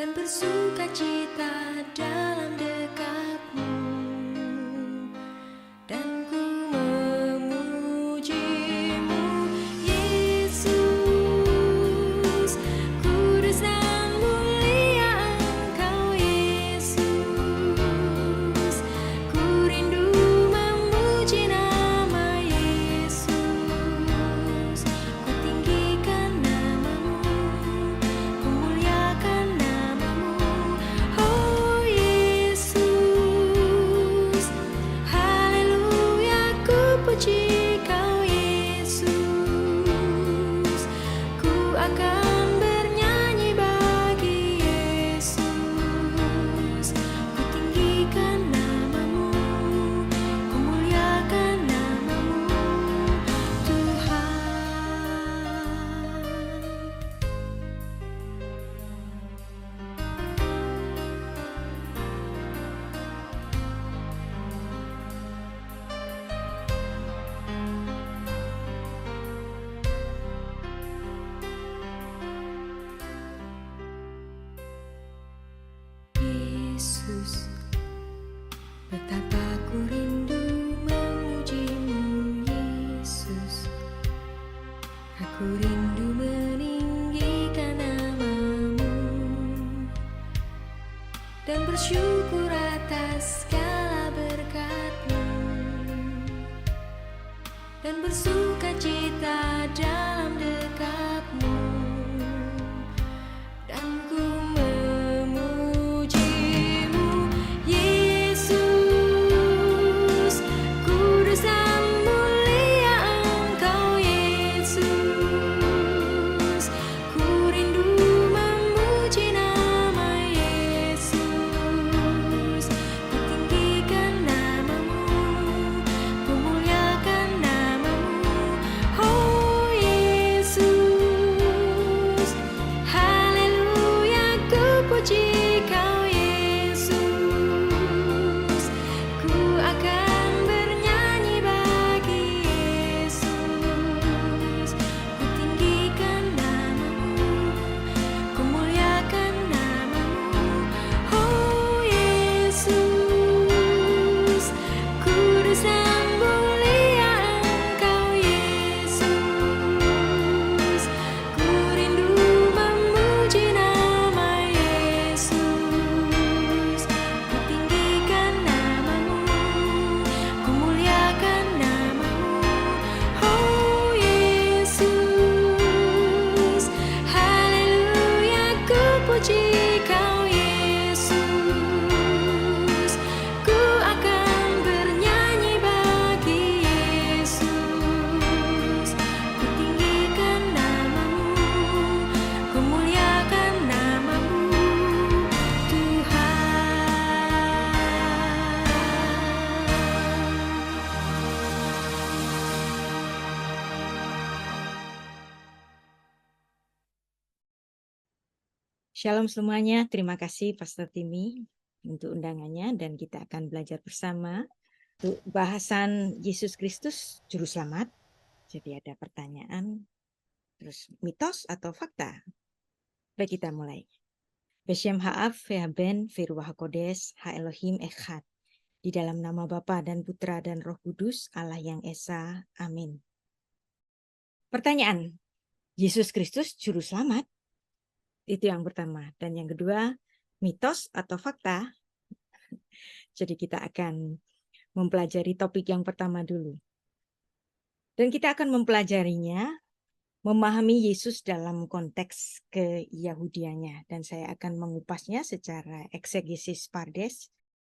dan bersukacita dalam dekatmu, dan ku memujimu, Yesus. Kudus dan mulia Engkau, Yesus. Ku rindu memuji nama Yesus. Ku tinggikan namamu, ku muliakan namamu, oh Yesus. Haleluya, ku puji Kau, Yesus. Ku akan bernyanyi bagi Yesus. Ku tinggikan namamu, ku muliakan namamu, Tuhan. Yesus, betapa ku rindu memujimu, Yesus. Aku rindu meninggikan namamu dan bersyukur atas segala berkat-Mu, dan bersukacita dalam dekap-Mu, dan ku memujimu, Yesus. Kudus dan mulia Engkau, Yesus. Ku rindu memuji nama Yesus. Ku tinggikan namamu, ku muliakan namamu, oh Yesus. Haleluya, ku puji Kau, Yesus. Ku akan bernyanyi bagi Yesus. Ku tinggikan namamu, ku muliakan namamu, oh Yesus. Kudus dan mulia Engkau, Yesus. Ku rindu memuji nama Yesus. Ku tinggikan namamu, ku muliakan namamu, oh Yesus. Haleluya, ku puji Kau, Yesus. Ku akan bernyanyi bagi Yesus. Ku tinggikan namamu, ku muliakan namamu, Tuhan. Shalom semuanya, terima kasih Pastor Timi untuk undangannya dan kita akan belajar bersama untuk bahasan Yesus Kristus Juru Selamat. Jadi ada pertanyaan, terus mitos atau fakta. Baik, kita mulai. Beshem Ha'av Ve'haben Ve'ruach HaKodesh Ha'elohim Echad. Di dalam nama Bapa dan Putra dan Roh Kudus, Allah yang Esa. Amin. Pertanyaan, Yesus Kristus Juru Selamat? Itu yang pertama. Dan yang kedua, mitos atau fakta. Jadi kita akan mempelajari topik yang pertama dulu. Dan kita akan mempelajarinya, memahami Yesus dalam konteks keyahudiannya. Dan saya akan mengupasnya secara eksegesis pardes,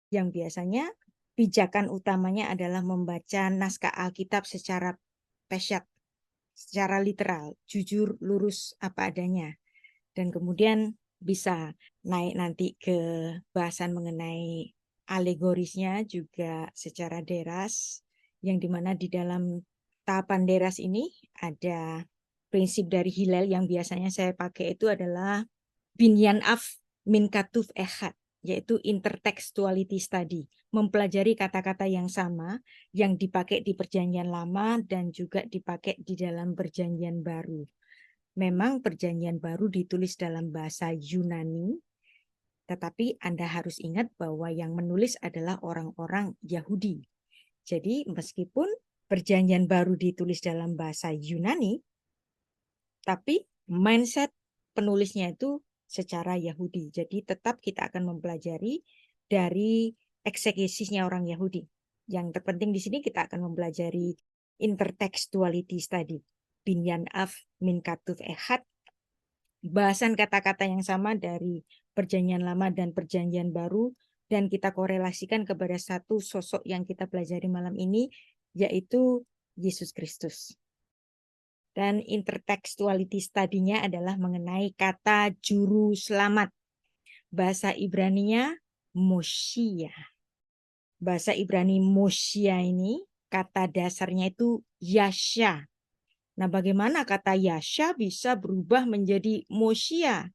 yang biasanya pijakan utamanya adalah membaca naskah Alkitab secara pesyat, secara literal, jujur, lurus, apa adanya. Dan kemudian bisa naik nanti ke bahasan mengenai alegorisnya juga secara deras, yang dimana di dalam tahapan deras ini ada prinsip dari Hillel yang biasanya saya pakai itu adalah binyan af min katuf echad, yaitu intertextuality study, mempelajari kata-kata yang sama yang dipakai di Perjanjian Lama dan juga dipakai di dalam Perjanjian Baru. Memang Perjanjian Baru ditulis dalam bahasa Yunani, Tetapi Anda harus ingat bahwa yang menulis adalah orang-orang Yahudi. Jadi meskipun Perjanjian Baru ditulis dalam bahasa Yunani, tapi mindset penulisnya itu secara Yahudi. Jadi tetap kita akan mempelajari dari eksegesinya orang Yahudi. Yang terpenting di sini kita akan mempelajari intertextuality study. Binyan af min katuf ehad. Bahasan kata-kata yang sama dari Perjanjian Lama dan Perjanjian Baru, dan kita korelasikan kepada satu sosok yang kita pelajari malam ini, yaitu Yesus Kristus. Dan intertextuality study-nya adalah mengenai kata juru selamat. Bahasa Ibrani-nya Moshia. Bahasa Ibrani Moshia ini kata dasarnya itu Yasha. Nah, bagaimana kata Yasha bisa berubah menjadi Moshia?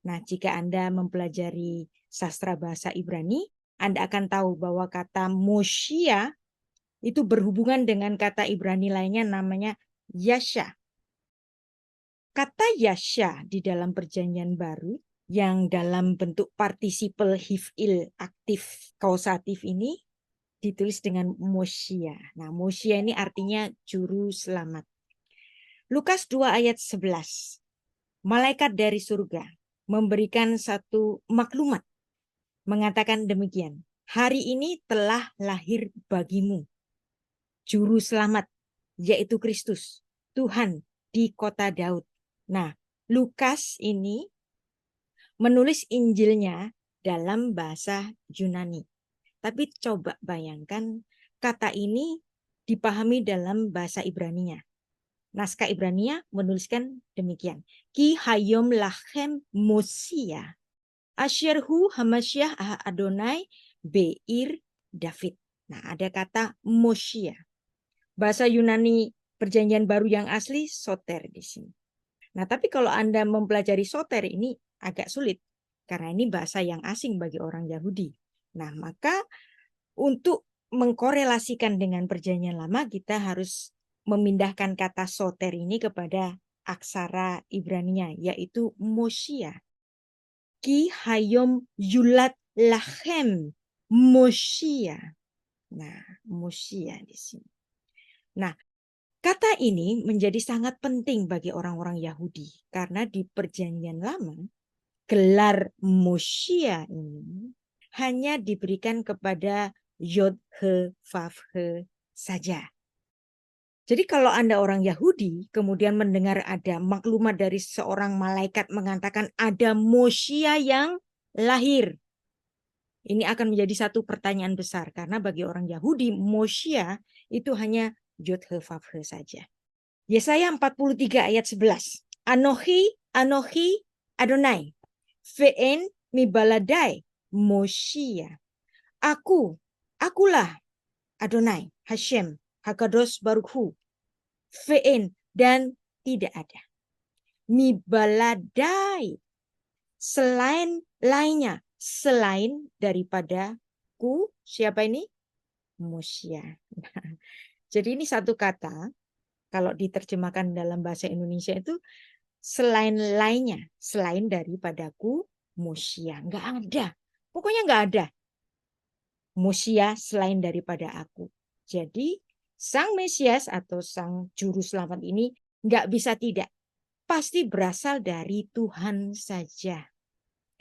Nah, jika Anda mempelajari sastra bahasa Ibrani, Anda akan tahu bahwa kata Moshia itu berhubungan dengan kata Ibrani lainnya namanya Yasha. Kata Yasha di dalam Perjanjian Baru yang dalam bentuk partisipal hif'il aktif kausatif ini ditulis dengan Moshia. Nah, Moshia ini artinya juru selamat. Lukas 2 ayat 11. Malaikat dari surga memberikan satu maklumat. Mengatakan demikian. Hari ini telah lahir bagimu juru selamat, yaitu Kristus, Tuhan di kota Daud. Nah, Lukas ini menulis Injilnya dalam bahasa Yunani. Tapi coba bayangkan kata ini dipahami dalam bahasa Ibraninya. Naskah Ibrania menuliskan demikian. Ki hayom lachem Mosia. Asyerhu Hamasyah Adonai Beir David. Nah, ada kata Mosia. Bahasa Yunani Perjanjian Baru yang asli soter di sini. Nah, tapi kalau Anda mempelajari soter ini agak sulit. Karena ini bahasa yang asing bagi orang Yahudi. Nah, maka untuk mengkorelasikan dengan Perjanjian Lama, kita harus memindahkan kata soter ini kepada aksara Ibraninya, yaitu Moshia. Ki hayom yulat lachem Moshia. Nah, Moshia di sini. Nah, kata ini menjadi sangat penting bagi orang-orang Yahudi karena di Perjanjian Lama gelar Moshia ini hanya diberikan kepada Yod He Vav He saja. Jadi kalau Anda orang Yahudi kemudian mendengar ada maklumat dari seorang malaikat mengatakan ada Moshia yang lahir. Ini akan menjadi satu pertanyaan besar karena bagi orang Yahudi Moshia itu hanya Yod He Vav He saja. Yesaya 43 ayat 11. Anohi Adonai ve'en mibaladai Moshia. Akulah Adonai Hashem Hakadosh Baruch Hu. Ve'en dan tidak ada. Mibaladai selain lainnya. Selain daripada ku, siapa ini? Moshia. Jadi ini satu kata, kalau diterjemahkan dalam bahasa Indonesia itu selain lainnya, selain daripadaku Moshia. Nggak ada, pokoknya nggak ada Moshia selain daripada aku. Jadi Sang Mesias atau Sang Juru Selamat ini nggak bisa tidak, pasti berasal dari Tuhan saja.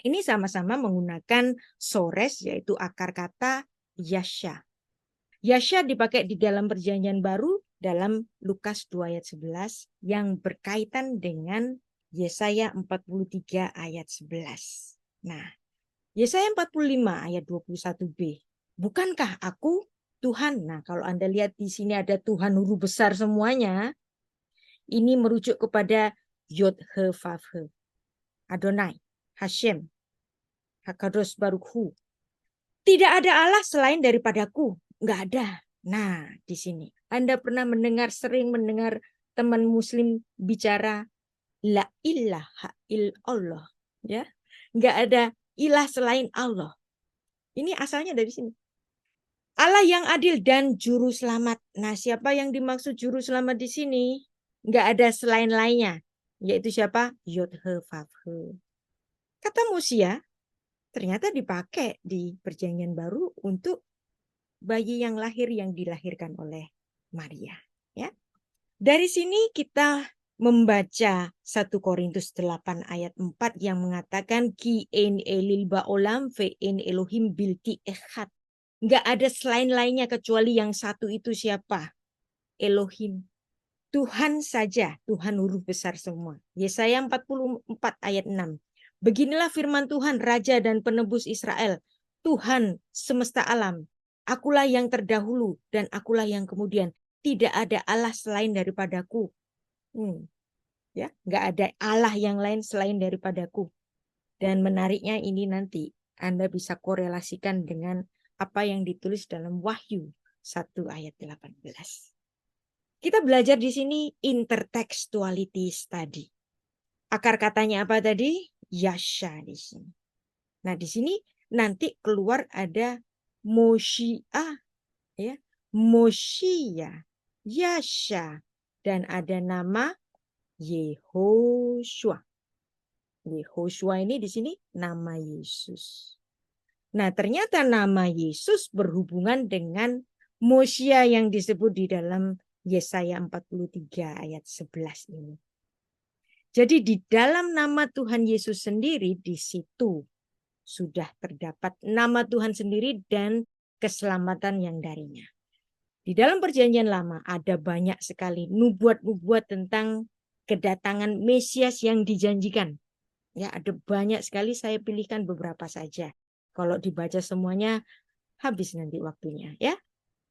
Ini sama-sama menggunakan sores, yaitu akar kata Yasha. Yasha dipakai di dalam Perjanjian Baru dalam Lukas 2 ayat 11 yang berkaitan dengan Yesaya 43 ayat 11. Nah, Yesaya 45 ayat 21b. Bukankah aku Tuhan? Nah, kalau Anda lihat di sini ada Tuhan huruf besar semuanya. Ini merujuk kepada Yod He Vav He. Adonai, Hashem, Hakadosh Baruch Hu. Tidak ada Allah selain daripadaku. Nggak ada. Nah, di sini Anda pernah sering mendengar teman Muslim bicara la ilaha illallah, ya? Nggak ada ilah selain Allah. Ini asalnya dari sini. Allah yang adil dan juru selamat. Nah, siapa yang dimaksud juru selamat di sini? Nggak ada selain lainnya, yaitu siapa? Yod He Vav He. Kata Moshia ternyata dipakai di Perjanjian Baru untuk bayi yang lahir yang dilahirkan oleh Maria. Ya. Dari sini kita membaca 1 Korintus 8 ayat 4 yang mengatakan Ki ein elil ba'olam ve ein Elohim bilti echad. Enggak ada selain lainnya kecuali yang satu itu siapa? Elohim. Tuhan saja, Tuhan huruf besar semua. Yesaya 44 ayat 6. Beginilah firman Tuhan, Raja dan Penebus Israel, Tuhan semesta alam. Akulah yang terdahulu dan akulah yang kemudian. Tidak ada Allah selain daripadaku. Ya, nggak ada Allah yang lain selain daripadaku. Dan menariknya ini nanti Anda bisa korelasikan dengan apa yang ditulis dalam Wahyu 1 ayat 18. Kita belajar di sini intertextuality study. Akar katanya apa tadi? Yasha di sini. Nah, di sini nanti keluar ada Moshiah, ya, Moshia, Yasha, dan ada nama Yehoshua. Yehoshua ini di sini nama Yesus. Nah, ternyata nama Yesus berhubungan dengan Moshia yang disebut di dalam Yesaya 43 ayat 11 ini. Jadi di dalam nama Tuhan Yesus sendiri di situ sudah terdapat nama Tuhan sendiri dan keselamatan yang darinya. Di dalam Perjanjian Lama ada banyak sekali nubuat-nubuat tentang kedatangan Mesias yang dijanjikan. Ya, ada banyak sekali, saya pilihkan beberapa saja. Kalau dibaca semuanya habis nanti waktunya, ya.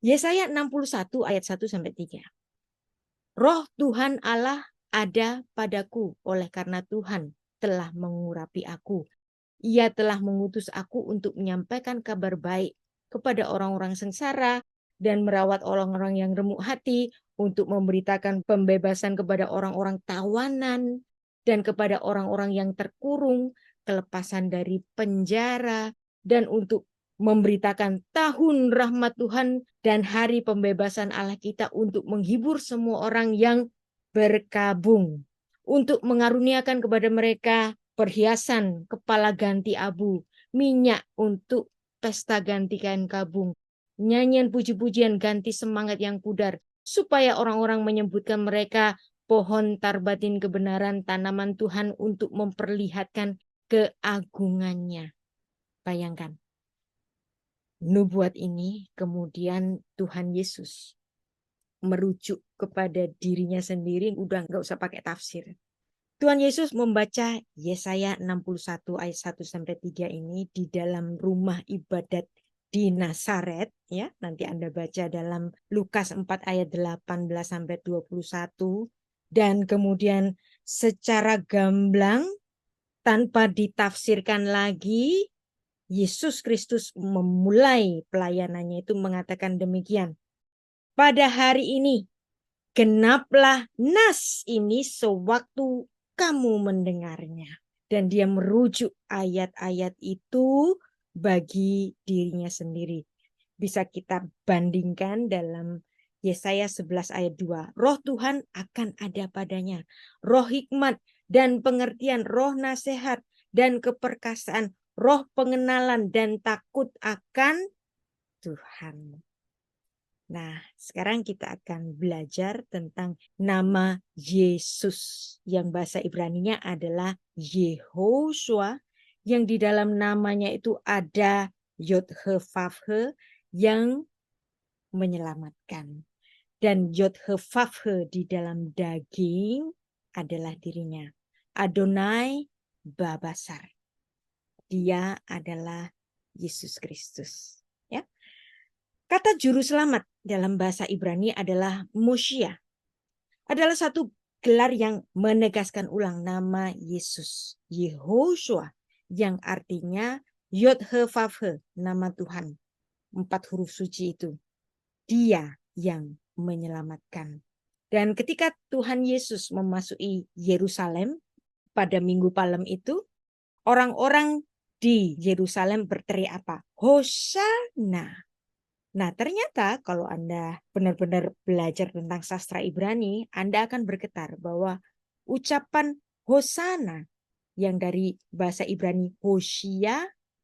Yesaya 61 ayat 1 sampai 3. Roh Tuhan Allah ada padaku oleh karena Tuhan telah mengurapi aku. Ia telah mengutus aku untuk menyampaikan kabar baik kepada orang-orang sengsara dan merawat orang-orang yang remuk hati, untuk memberitakan pembebasan kepada orang-orang tawanan dan kepada orang-orang yang terkurung, kelepasan dari penjara, dan untuk memberitakan tahun rahmat Tuhan dan hari pembebasan Allah kita, untuk menghibur semua orang yang berkabung, untuk mengaruniakan kepada mereka perhiasan kepala ganti abu, minyak untuk pesta ganti kain kabung, nyanyian puji-pujian ganti semangat yang pudar, supaya orang-orang menyebutkan mereka pohon tarbatin kebenaran tanaman Tuhan untuk memperlihatkan keagungannya. Bayangkan, nubuat ini kemudian Tuhan Yesus merujuk kepada dirinya sendiri, udah nggak usah pakai tafsir. Tuhan Yesus membaca Yesaya 61 ayat 1 sampai 3 ini di dalam rumah ibadat di Nazaret, ya. Nanti Anda baca dalam Lukas 4 ayat 18 sampai 21, dan kemudian secara gamblang tanpa ditafsirkan lagi, Yesus Kristus memulai pelayanannya itu mengatakan demikian. Pada hari ini genaplah nas ini sewaktu kamu mendengarnya. Dan dia merujuk ayat-ayat itu bagi dirinya sendiri. Bisa kita bandingkan dalam Yesaya 11 ayat 2. Roh Tuhan akan ada padanya. Roh hikmat dan pengertian, roh nasihat dan keperkasaan, roh pengenalan dan takut akan Tuhan. Nah, sekarang kita akan belajar tentang nama Yesus yang bahasa Ibraninya adalah Yehoshua, yang di dalam namanya itu ada Yod-He-Vav-He yang menyelamatkan. Dan Yod-He-Vav-He di dalam daging adalah dirinya. Adonai Babasar. Dia adalah Yesus Kristus. Ya. Kata juru selamat dalam bahasa Ibrani adalah Moshia. Adalah satu gelar yang menegaskan ulang nama Yesus. Yehoshua yang artinya Yod-He-Vav-He, nama Tuhan. 4 huruf suci itu. Dia yang menyelamatkan. Dan ketika Tuhan Yesus memasuki Yerusalem pada Minggu Palem itu, orang-orang di Yerusalem berteriak apa? Hosana. Nah, ternyata kalau Anda benar-benar belajar tentang sastra Ibrani, Anda akan bergetar bahwa ucapan Hosana yang dari bahasa Ibrani Hoshia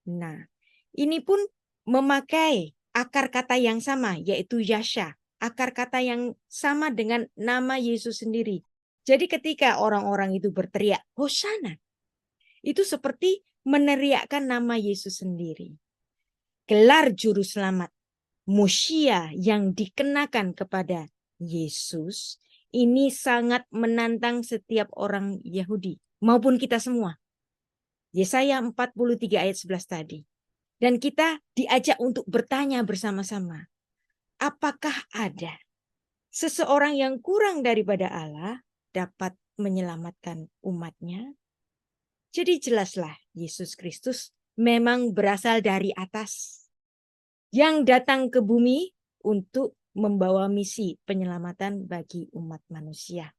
Nah, ini pun memakai akar kata yang sama, yaitu Yasha. Akar kata yang sama dengan nama Yesus sendiri. Jadi ketika orang-orang itu berteriak, Hosana, itu seperti meneriakkan nama Yesus sendiri. Gelar juru selamat, Mosia yang dikenakan kepada Yesus, ini sangat menantang setiap orang Yahudi, maupun kita semua. Yesaya 43 ayat 11 tadi. Dan kita diajak untuk bertanya bersama-sama, apakah ada seseorang yang kurang daripada Allah dapat menyelamatkan umatnya? Jadi jelaslah Yesus Kristus memang berasal dari atas, yang datang ke bumi untuk membawa misi penyelamatan bagi umat manusia.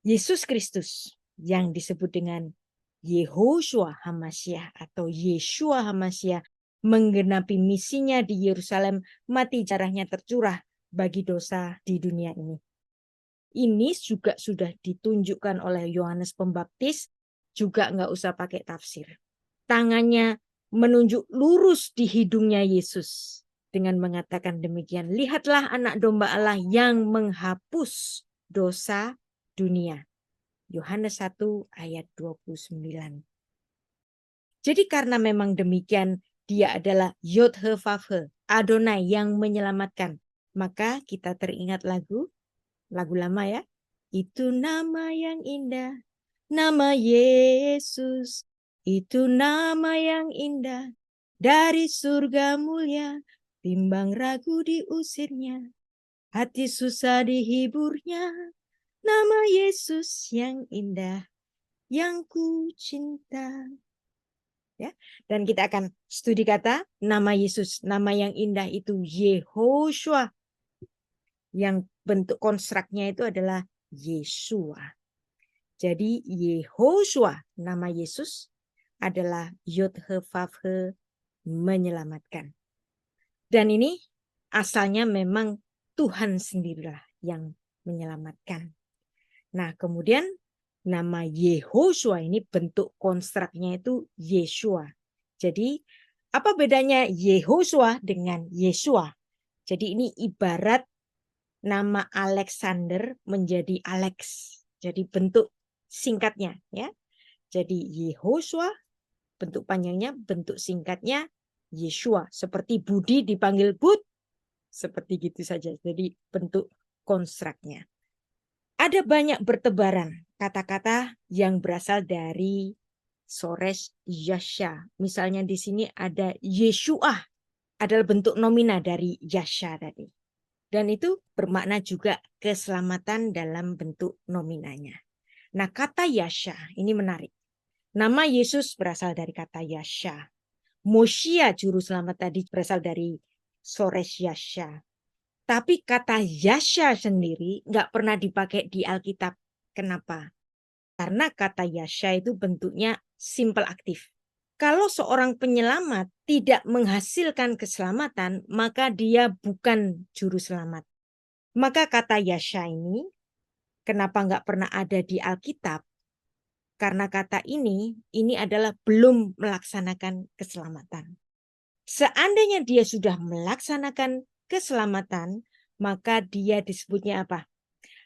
Yesus Kristus yang disebut dengan Yehoshua Hamashiach atau Yeshua Hamashiach menggenapi misinya di Yerusalem, mati darahnya tercurah bagi dosa di dunia ini. Ini juga sudah ditunjukkan oleh Yohanes Pembaptis, juga nggak usah pakai tafsir. Tangannya menunjuk lurus di hidungnya Yesus dengan mengatakan demikian, lihatlah anak domba Allah yang menghapus dosa dunia. Yohanes 1 ayat 29. Jadi karena memang demikian, dia adalah Yod-He-Vav-He, Adonai yang menyelamatkan. Maka kita teringat lagu lama ya. Itu nama yang indah, nama Yesus. Itu nama yang indah, dari surga mulia, bimbang ragu diusirnya, hati susah dihiburnya. Nama Yesus yang indah, yang ku cinta. Ya, dan kita akan studi kata nama Yesus, nama yang indah itu Yehoshua, yang bentuk konstruknya itu adalah Yeshua. Jadi Yehoshua, nama Yesus adalah Yod-He-Vav-He, menyelamatkan. Dan ini asalnya memang Tuhan sendirilah yang menyelamatkan. Nah, kemudian nama Yehoshua ini bentuk konstruknya itu Yeshua. Jadi apa bedanya Yehoshua dengan Yeshua? Jadi ini ibarat nama Alexander menjadi Alex. Jadi bentuk singkatnya ya. Jadi Yehoshua bentuk panjangnya, bentuk singkatnya Yeshua. Seperti Budi dipanggil Bud, seperti gitu saja. Jadi bentuk konstruknya. Ada banyak bertebaran kata-kata yang berasal dari sores Yasha. Misalnya di sini ada Yeshua, adalah bentuk nomina dari Yasha tadi. Dan itu bermakna juga keselamatan dalam bentuk nominanya. Nah, kata Yasha ini menarik. Nama Yesus berasal dari kata Yasha. Mosia juru selamat tadi berasal dari sores Yasha. Tapi kata Yasha sendiri nggak pernah dipakai di Alkitab. Kenapa? Karena kata Yasha itu bentuknya simple aktif. Kalau seorang penyelamat tidak menghasilkan keselamatan, maka dia bukan juru selamat. Maka kata Yasha ini, kenapa nggak pernah ada di Alkitab? Karena kata ini adalah belum melaksanakan keselamatan. Seandainya dia sudah melaksanakan keselamatan, maka dia disebutnya apa?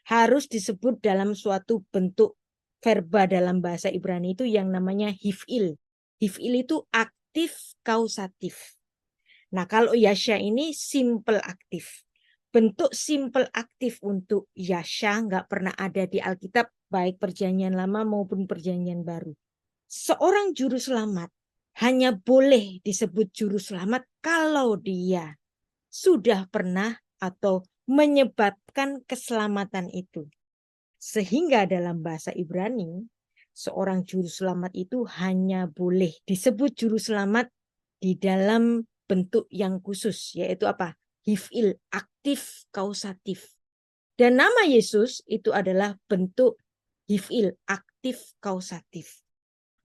Harus disebut dalam suatu bentuk verba dalam bahasa Ibrani itu yang namanya hif'il. Hif'il itu aktif kausatif. Nah, kalau Yasha ini simple aktif. Bentuk simple aktif untuk Yasha nggak pernah ada di Alkitab, baik perjanjian lama maupun perjanjian baru. Seorang juru selamat hanya boleh disebut juru selamat kalau dia sudah pernah atau menyebabkan keselamatan itu. Sehingga dalam bahasa Ibrani, seorang juru selamat itu hanya boleh disebut juru selamat di dalam bentuk yang khusus, yaitu apa? Hif'il, aktif kausatif. Dan nama Yesus itu adalah bentuk hif'il, aktif kausatif.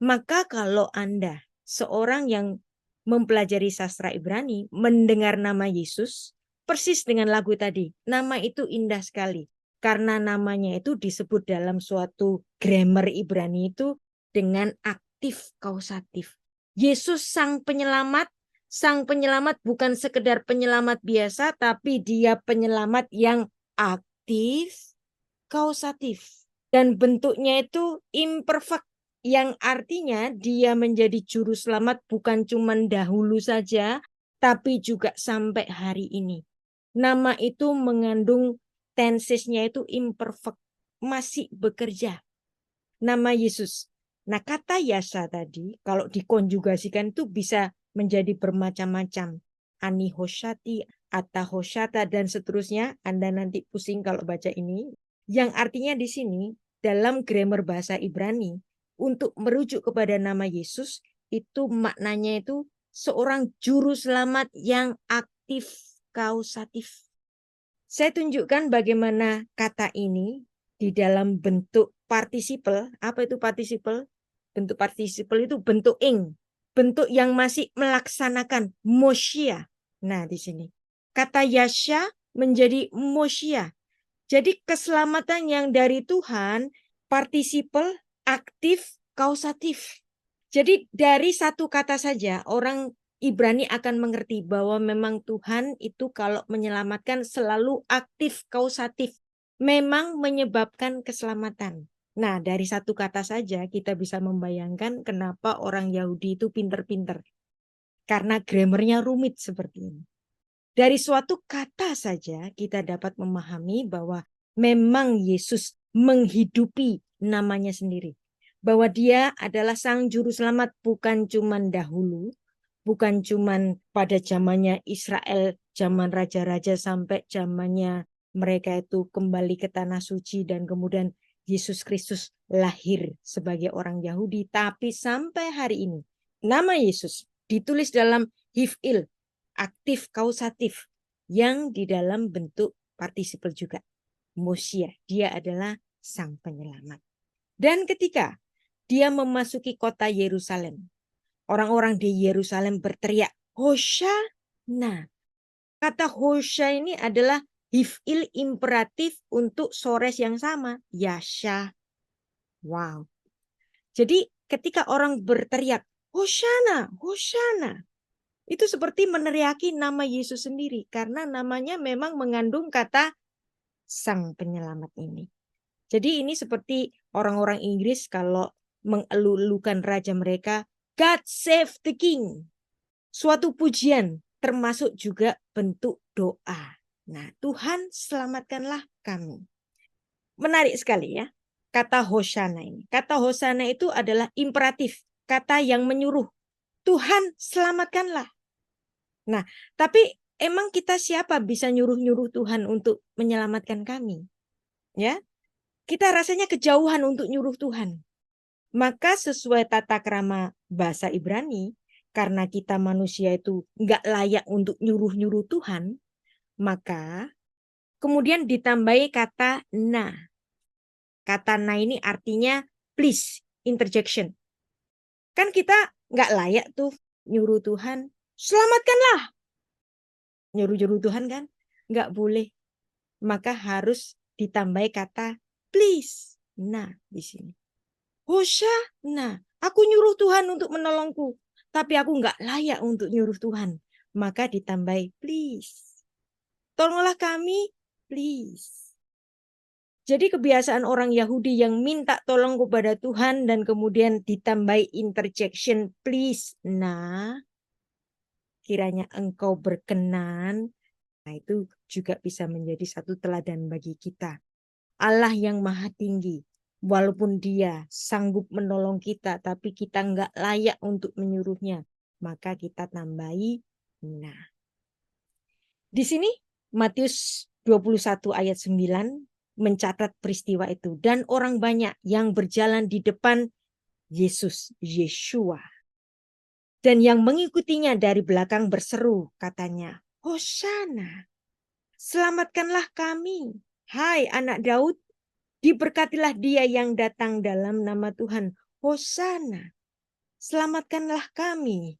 Maka kalau Anda seorang yang mempelajari sastra Ibrani mendengar nama Yesus, persis dengan lagu tadi, nama itu indah sekali. Karena namanya itu disebut dalam suatu grammar Ibrani itu dengan aktif kausatif. Yesus sang penyelamat. Sang penyelamat bukan sekedar penyelamat biasa, tapi dia penyelamat yang aktif, kausatif. Dan bentuknya itu imperfect, yang artinya dia menjadi juru selamat bukan cuma dahulu saja, tapi juga sampai hari ini. Nama itu mengandung tensesnya itu imperfect, masih bekerja. Nama Yesus. Nah, kata Yasha tadi kalau dikonjugasikan itu bisa menjadi bermacam-macam. Anihoshati, atahoshata, dan seterusnya. Anda nanti pusing kalau baca ini. Yang artinya di sini, dalam grammar bahasa Ibrani, untuk merujuk kepada nama Yesus, itu maknanya itu seorang juru selamat yang aktif, kausatif. Saya tunjukkan bagaimana kata ini di dalam bentuk partisiple. Apa itu partisiple? Bentuk partisiple itu bentuk ing. Bentuk yang masih melaksanakan mosia. Nah, di sini. Kata Yasha menjadi mosia. Jadi keselamatan yang dari Tuhan, partisiple, aktif, kausatif. Jadi dari satu kata saja orang Ibrani akan mengerti bahwa memang Tuhan itu kalau menyelamatkan selalu aktif, kausatif. Memang menyebabkan keselamatan. Nah, dari satu kata saja kita bisa membayangkan kenapa orang Yahudi itu pinter-pinter. Karena grammarnya rumit seperti ini. Dari suatu kata saja kita dapat memahami bahwa memang Yesus menghidupi namanya sendiri. Bahwa dia adalah sang juru selamat bukan cuman dahulu, bukan cuman pada zamannya Israel, zaman raja-raja sampai zamannya mereka itu kembali ke tanah suci dan kemudian Yesus Kristus lahir sebagai orang Yahudi. Tapi sampai hari ini nama Yesus ditulis dalam hifil, aktif kausatif, yang di dalam bentuk partisiple juga. Mosia, dia adalah sang penyelamat. Dan ketika dia memasuki kota Yerusalem, orang-orang di Yerusalem berteriak, Hosana. Kata Hosha ini adalah hifil imperatif untuk sores yang sama, Yasha. Wow. Jadi ketika orang berteriak, Hosana, Hosana, itu seperti meneriaki nama Yesus sendiri. Karena namanya memang mengandung kata sang penyelamat ini. Jadi ini seperti orang-orang Inggris kalau mengeluh-elukan raja mereka, God save the king. Suatu pujian termasuk juga bentuk doa. Nah, Tuhan selamatkanlah kami. Menarik sekali ya. Kata Hosana ini. Kata Hosana itu adalah imperatif. Kata yang menyuruh. Tuhan selamatkanlah. Nah, tapi emang kita siapa bisa nyuruh-nyuruh Tuhan untuk menyelamatkan kami? Ya, kita rasanya kejauhan untuk nyuruh Tuhan. Maka sesuai tata krama bahasa Ibrani, karena kita manusia itu nggak layak untuk nyuruh-nyuruh Tuhan, maka kemudian ditambahi kata na. Kata na ini artinya please, interjection. Kan kita nggak layak tuh nyuruh Tuhan, selamatkanlah. Nyuruh-nyuruh Tuhan kan? Nggak boleh. Maka harus ditambahi kata please. Nah, di sini. Hosana, aku nyuruh Tuhan untuk menolongku. Tapi aku nggak layak untuk nyuruh Tuhan. Maka ditambahi please. Tolonglah kami, please. Jadi kebiasaan orang Yahudi yang minta tolong kepada Tuhan dan kemudian ditambahi interjection please. Nah, kiranya engkau berkenan. Nah, itu juga bisa menjadi satu teladan bagi kita. Allah yang maha tinggi, walaupun dia sanggup menolong kita, tapi kita nggak layak untuk menyuruhnya. Maka kita tambahi nah. Di sini Matius 21 ayat 9 mencatat peristiwa itu. Dan orang banyak yang berjalan di depan Yesus, Yeshua. Dan yang mengikutinya dari belakang berseru, katanya, Hosana, selamatkanlah kami. Hai anak Daud, diberkatilah dia yang datang dalam nama Tuhan. Hosana, selamatkanlah kami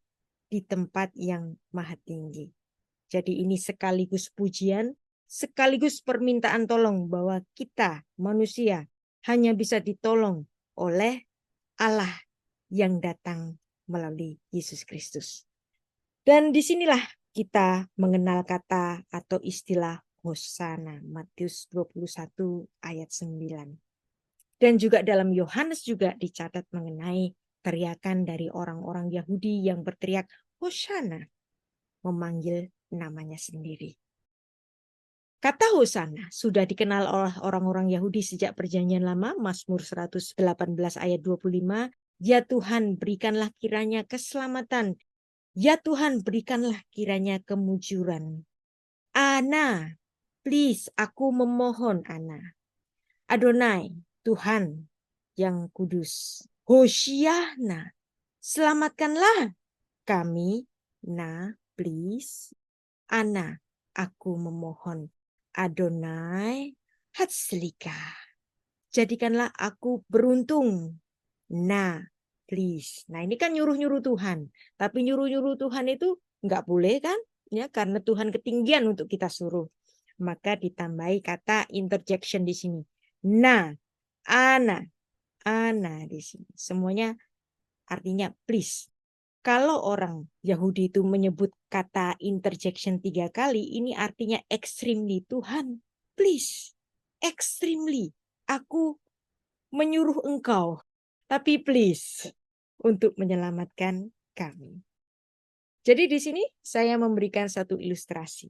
di tempat yang maha tinggi. Jadi ini sekaligus pujian, sekaligus permintaan tolong bahwa kita manusia hanya bisa ditolong oleh Allah yang datang melalui Yesus Kristus. Dan disinilah kita mengenal kata atau istilah Hosana, Matius 21 ayat 9. Dan juga dalam Yohanes juga dicatat mengenai teriakan dari orang-orang Yahudi yang berteriak Hosana, memanggil namanya sendiri. Kata Hosana sudah dikenal oleh orang-orang Yahudi sejak Perjanjian Lama, Mazmur 118 ayat 25. Ya Tuhan, berikanlah kiranya keselamatan. Ya Tuhan, berikanlah kiranya kemujuran. Ana, please, aku memohon Ana. Adonai, Tuhan yang kudus. Hosiana, selamatkanlah kami. Na, please. Ana, aku memohon. Adonai, Hatslika. Jadikanlah aku beruntung. Nah, please. Nah, ini kan nyuruh-nyuruh Tuhan. Tapi nyuruh-nyuruh Tuhan itu nggak boleh kan? Ya, karena Tuhan ketinggian untuk kita suruh. Maka ditambahi kata interjection di sini. Nah, ana di sini. Semuanya artinya please. Kalau orang Yahudi itu menyebut kata interjection 3 kali, ini artinya extremely. Tuhan, please, extremely. Aku menyuruh engkau, tapi please, untuk menyelamatkan kami. Jadi di sini saya memberikan satu ilustrasi.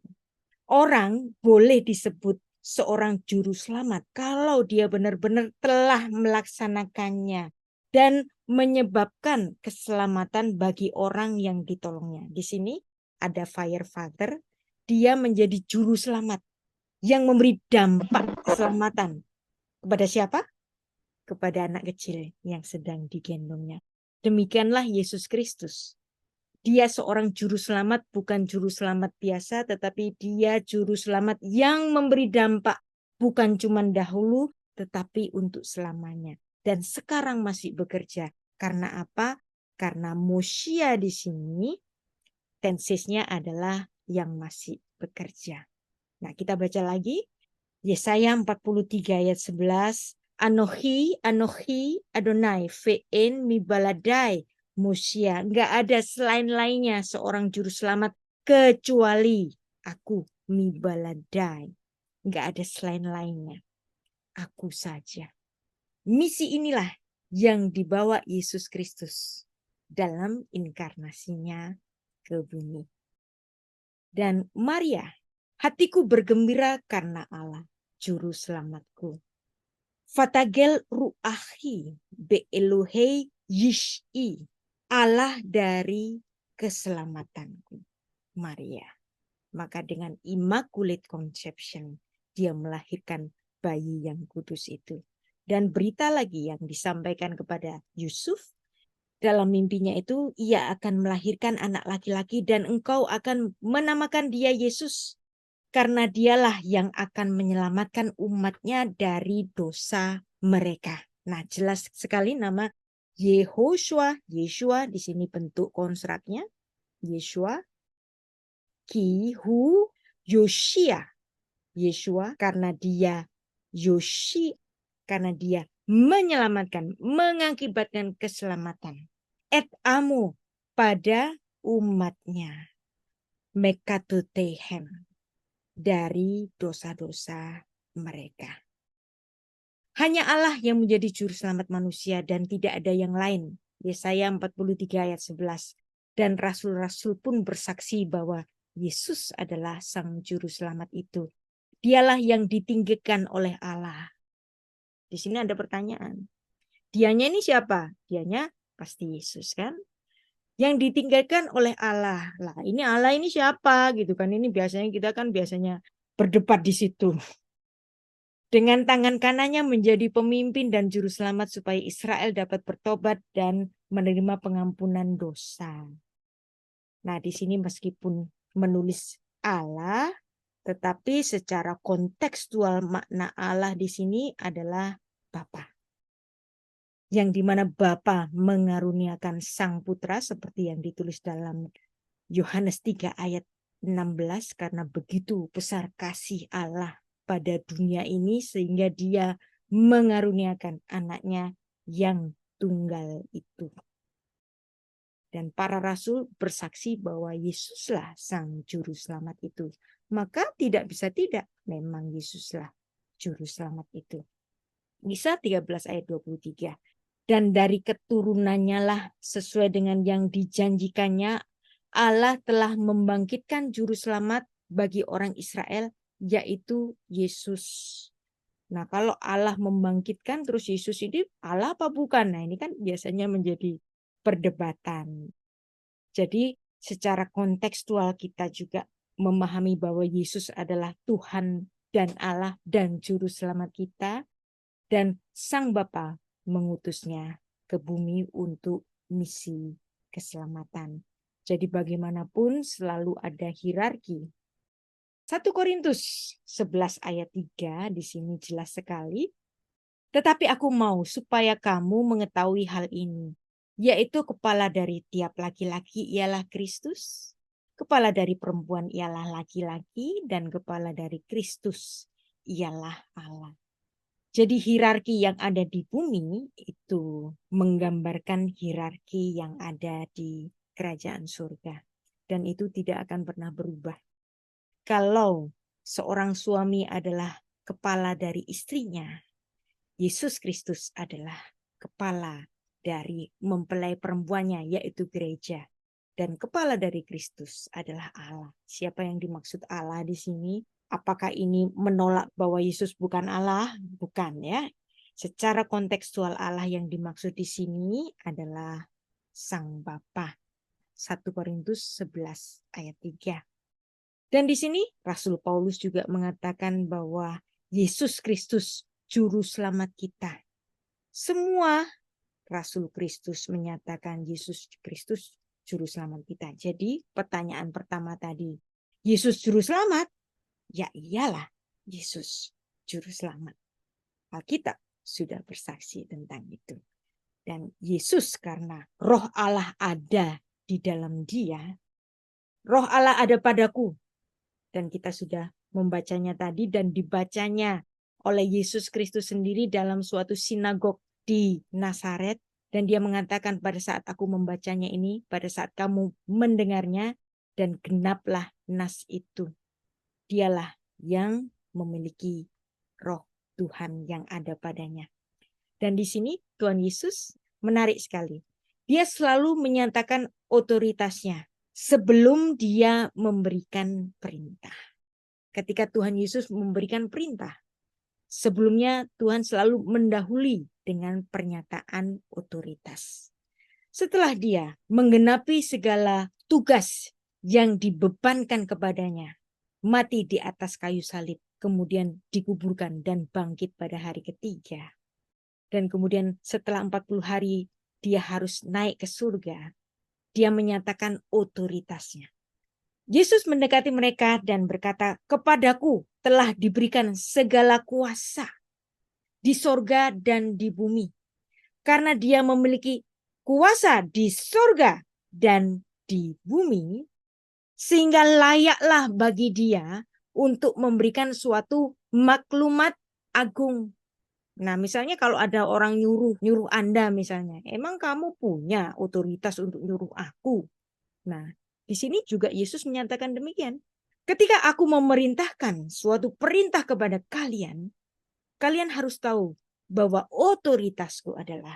Orang boleh disebut seorang juru selamat kalau dia benar-benar telah melaksanakannya dan menyebabkan keselamatan bagi orang yang ditolongnya. Di sini ada firefighter, dia menjadi juru selamat yang memberi dampak keselamatan. Kepada siapa? Kepada anak kecil yang sedang digendongnya. Demikianlah Yesus Kristus. Dia seorang juru selamat, bukan juru selamat biasa, tetapi dia juru selamat yang memberi dampak. Bukan cuma dahulu, tetapi untuk selamanya. Dan sekarang masih bekerja. Karena apa? Karena Mosia di sini, tensesnya adalah yang masih bekerja. Nah, kita baca lagi. Yesaya 43 ayat 11. Anohi, Adonai, ve'en mi baladai. Mosia, enggak ada selain lainnya seorang juru selamat kecuali aku, mi baladai. Enggak ada selain lainnya. Aku saja. Misi inilah yang dibawa Yesus Kristus dalam inkarnasinya ke bumi. Dan Maria, hatiku bergembira karena Allah, juru selamatku. Fatagel ruahi be Elohei yish'i, Allah dari keselamatanku. Maria. Maka dengan Immaculate Conception, dia melahirkan bayi yang kudus itu. Dan berita lagi yang disampaikan kepada Yusuf, dalam mimpinya itu, ia akan melahirkan anak laki-laki dan engkau akan menamakan dia Yesus. Karena dialah yang akan menyelamatkan umatnya dari dosa mereka. Nah, jelas sekali nama Yehoshua. Yeshua di sini bentuk konstraknya. Yeshua. Kihu Yoshia. Yeshua karena dia Yoshi, karena dia menyelamatkan, mengakibatkan keselamatan. Et amu pada umatnya. Mekatutehem. Dari dosa-dosa mereka. Hanya Allah yang menjadi juru selamat manusia dan tidak ada yang lain. Yesaya 43 ayat 11. Dan rasul-rasul pun bersaksi bahwa Yesus adalah sang juru selamat itu. Dialah yang ditinggikan oleh Allah. Di sini ada pertanyaan. Dianya ini siapa? Dianya pasti Yesus kan? Yang ditinggalkan oleh Allah. Lah, ini Allah ini siapa gitu kan? Ini biasanya kita kan biasanya berdebat di situ. Dengan tangan kanannya menjadi pemimpin dan juru selamat supaya Israel dapat bertobat dan menerima pengampunan dosa. Nah, di sini meskipun menulis Allah, tetapi secara kontekstual makna Allah di sini adalah Bapa. Yang dimana Bapa mengaruniakan Sang Putra seperti yang ditulis dalam Yohanes 3 ayat 16, karena begitu besar kasih Allah pada dunia ini sehingga dia mengaruniakan anaknya yang tunggal itu. Dan para rasul bersaksi bahwa Yesuslah sang juru selamat itu. Maka tidak bisa tidak, memang Yesuslah juru selamat itu. Kisah 13 ayat 23. Dan dari keturunannya lah sesuai dengan yang dijanjikannya, Allah telah membangkitkan juru selamat bagi orang Israel, yaitu Yesus. Nah, kalau Allah membangkitkan terus Yesus ini Allah apa bukan? Nah, ini kan biasanya menjadi perdebatan. Jadi secara kontekstual kita juga memahami bahwa Yesus adalah Tuhan dan Allah dan juru selamat kita, dan Sang Bapa mengutusnya ke bumi untuk misi keselamatan. Jadi bagaimanapun selalu ada hierarki. 1 Korintus 11 ayat 3 di sini jelas sekali. Tetapi aku mau supaya kamu mengetahui hal ini, yaitu kepala dari tiap laki-laki ialah Kristus, kepala dari perempuan ialah laki-laki, dan kepala dari Kristus ialah Allah. Jadi hierarki yang ada di bumi itu menggambarkan hierarki yang ada di kerajaan surga. Dan itu tidak akan pernah berubah. Kalau seorang suami adalah kepala dari istrinya, Yesus Kristus adalah kepala dari mempelai perempuannya, yaitu gereja. Dan kepala dari Kristus adalah Allah. Siapa yang dimaksud Allah di sini? Apakah ini menolak bahwa Yesus bukan Allah? Bukan ya. Secara kontekstual Allah yang dimaksud di sini adalah Sang Bapa. 1 Korintus 11 ayat 3. Dan di sini Rasul Paulus juga mengatakan bahwa Yesus Kristus juru selamat kita. Semua Rasul Kristus menyatakan Yesus Kristus juru selamat kita. Jadi pertanyaan pertama tadi, Yesus juru selamat? Ya iyalah, Yesus juru selamat. Alkitab sudah bersaksi tentang itu. Dan Yesus karena roh Allah ada di dalam dia, roh Allah ada padaku. Dan kita sudah membacanya tadi dan dibacanya oleh Yesus Kristus sendiri dalam suatu sinagog di Nazaret. Dan dia mengatakan pada saat aku membacanya ini, pada saat kamu mendengarnya, dan genaplah nas itu. Dialah yang memiliki roh Tuhan yang ada padanya. Dan di sini Tuhan Yesus menarik sekali. Dia selalu menyatakan otoritasnya sebelum dia memberikan perintah. Ketika Tuhan Yesus memberikan perintah, sebelumnya Tuhan selalu mendahului dengan pernyataan otoritas. Setelah dia menggenapi segala tugas yang dibebankan kepadanya, mati di atas kayu salib, kemudian dikuburkan dan bangkit pada hari ketiga. Dan kemudian setelah 40 hari dia harus naik ke surga. Dia menyatakan otoritasnya. Yesus mendekati mereka dan berkata, kepadaku telah diberikan segala kuasa di sorga dan di bumi. Karena dia memiliki kuasa di sorga dan di bumi, sehingga layaklah bagi dia untuk memberikan suatu maklumat agung. Nah, misalnya kalau ada orang nyuruh Anda misalnya, emang kamu punya otoritas untuk nyuruh aku? Nah, di sini juga Yesus menyatakan demikian. Ketika aku memerintahkan suatu perintah kepada kalian, kalian harus tahu bahwa otoritasku adalah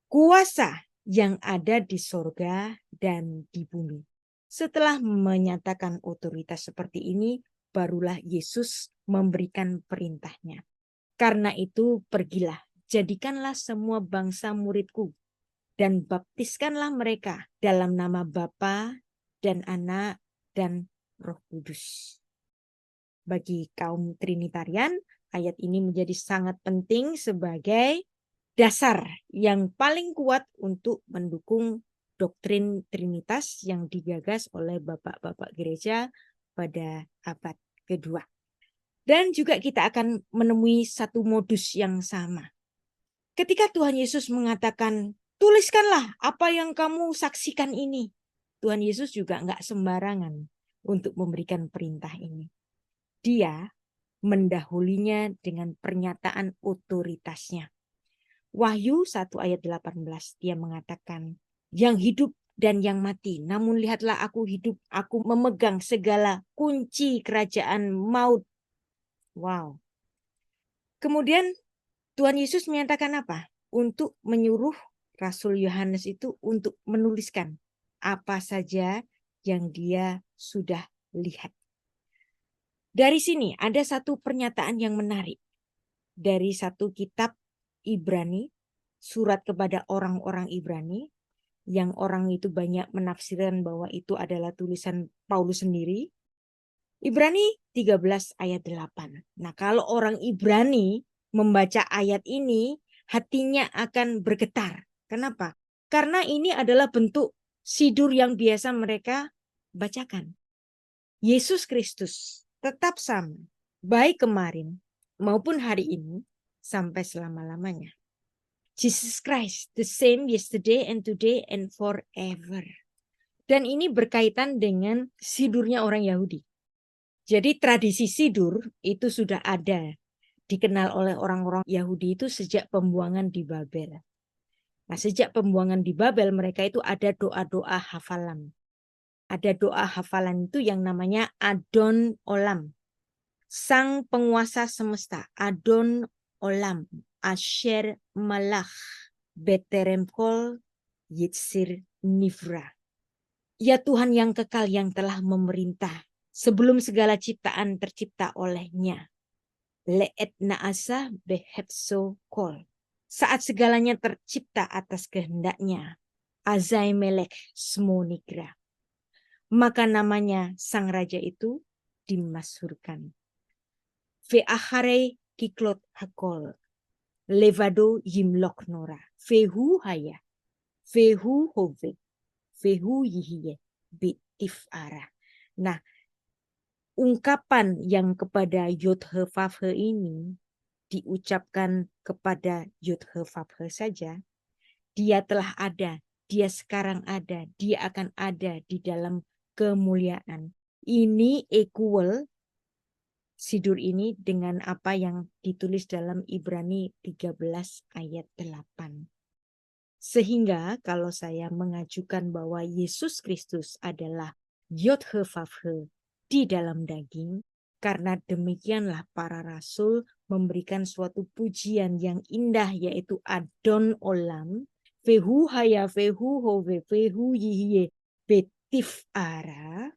kuasa yang ada di sorga dan di bumi. Setelah menyatakan otoritas seperti ini, barulah Yesus memberikan perintahnya. Karena itu pergilah, jadikanlah semua bangsa muridku, dan baptiskanlah mereka dalam nama Bapa dan Anak dan Roh Kudus. Bagi kaum Trinitarian, ayat ini menjadi sangat penting sebagai dasar yang paling kuat untuk mendukung doktrin Trinitas yang digagas oleh bapak-bapak gereja pada abad kedua. Dan juga kita akan menemui satu modus yang sama. Ketika Tuhan Yesus mengatakan, tuliskanlah apa yang kamu saksikan ini. Tuhan Yesus juga enggak sembarangan untuk memberikan perintah ini. Dia mendahulinya dengan pernyataan otoritasnya. Wahyu 1 ayat 18 dia mengatakan, yang hidup dan yang mati. Namun lihatlah aku hidup, aku memegang segala kunci kerajaan maut. Wow. Kemudian Tuhan Yesus menyatakan apa? Untuk menyuruh Rasul Yohanes itu untuk menuliskan apa saja yang dia sudah lihat. Dari sini ada satu pernyataan yang menarik. Dari satu kitab Ibrani, surat kepada orang-orang Ibrani, yang orang itu banyak menafsirkan bahwa itu adalah tulisan Paulus sendiri. Ibrani 13 ayat 8. Nah, kalau orang Ibrani membaca ayat ini, hatinya akan bergetar. Kenapa? Karena ini adalah bentuk sidur yang biasa mereka bacakan. Yesus Kristus tetap sama, baik kemarin maupun hari ini sampai selama-lamanya. Jesus Christ, the same yesterday and today and forever. Dan ini berkaitan dengan sidurnya orang Yahudi. Jadi tradisi sidur itu sudah ada, dikenal oleh orang-orang Yahudi itu sejak pembuangan di Babel. Nah, sejak pembuangan di Babel mereka itu ada doa-doa hafalan. Ada doa hafalan itu yang namanya Adon Olam. Sang penguasa semesta, Adon Olam, Asher Malach, Beterem Kol, Yitzir Nivra. Ya Tuhan yang kekal yang telah memerintah sebelum segala ciptaan tercipta olehnya. Leet naasa behepso kol. Saat segalanya tercipta atas kehendaknya. Azai melek smonigra. Maka namanya sang raja itu dimasyhurkan. Ve'achare kiklot hakol. Levado yimlok nora. Vehu haya. Vehu hove. Vehu yihiye. Bitif arah. Nah, ungkapan yang kepada Yod-He-Vav-He ini diucapkan kepada Yod-He-Vav-He saja. Dia telah ada, dia sekarang ada, dia akan ada di dalam kemuliaan. Ini equal sidur ini dengan apa yang ditulis dalam Ibrani 13 ayat 8. Sehingga kalau saya mengajukan bahwa Yesus Kristus adalah Yod-He-Vav-He di dalam daging, karena demikianlah para rasul memberikan suatu pujian yang indah yaitu Adon Olam, Vehu haya vehu hove vehu yihiye betif ara,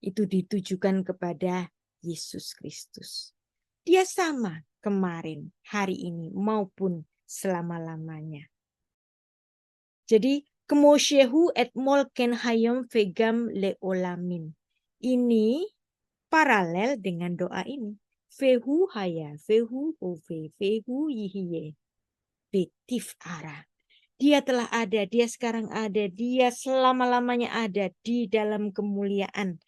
itu ditujukan kepada Yesus Kristus. Dia sama kemarin, hari ini maupun selama-lamanya. Jadi kemosyehu et mol ken hayom vegam leolamin. Ini paralel dengan doa ini. Vehu haya, vehu hove, vehu yihiye. Betif ara. Dia telah ada, dia sekarang ada, dia selama-lamanya ada di dalam kemuliaan.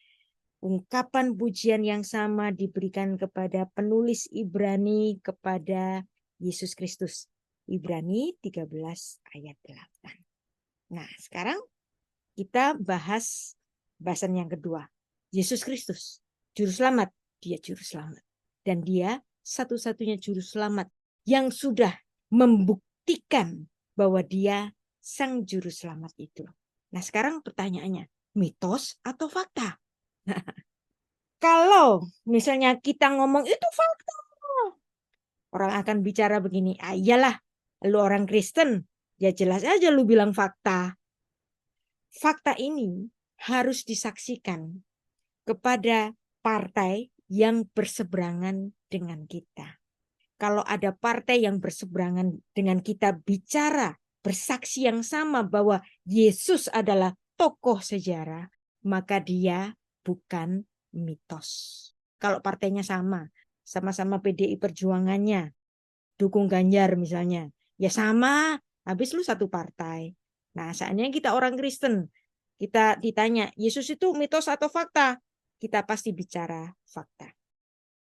Ungkapan pujian yang sama diberikan kepada penulis Ibrani kepada Yesus Kristus. Ibrani 13 ayat 8. Nah, sekarang kita bahas bahasan yang kedua. Yesus Kristus, juru selamat. Dia juru selamat. Dan dia satu-satunya juru selamat yang sudah membuktikan bahwa dia sang juru selamat itu. Nah, sekarang pertanyaannya, mitos atau fakta? Kalau misalnya kita ngomong itu fakta, orang akan bicara begini, iyalah, lu orang Kristen, ya jelas aja lu bilang fakta. Fakta ini harus disaksikan kepada partai yang berseberangan dengan kita. Kalau ada partai yang berseberangan dengan kita bicara, bersaksi yang sama bahwa Yesus adalah tokoh sejarah, maka dia bukan mitos. Kalau partainya sama-sama PDI Perjuangannya, dukung Ganjar misalnya, ya sama, habis lu satu partai. Nah, saatnya kita orang Kristen, kita ditanya, Yesus itu mitos atau fakta? Kita pasti bicara fakta.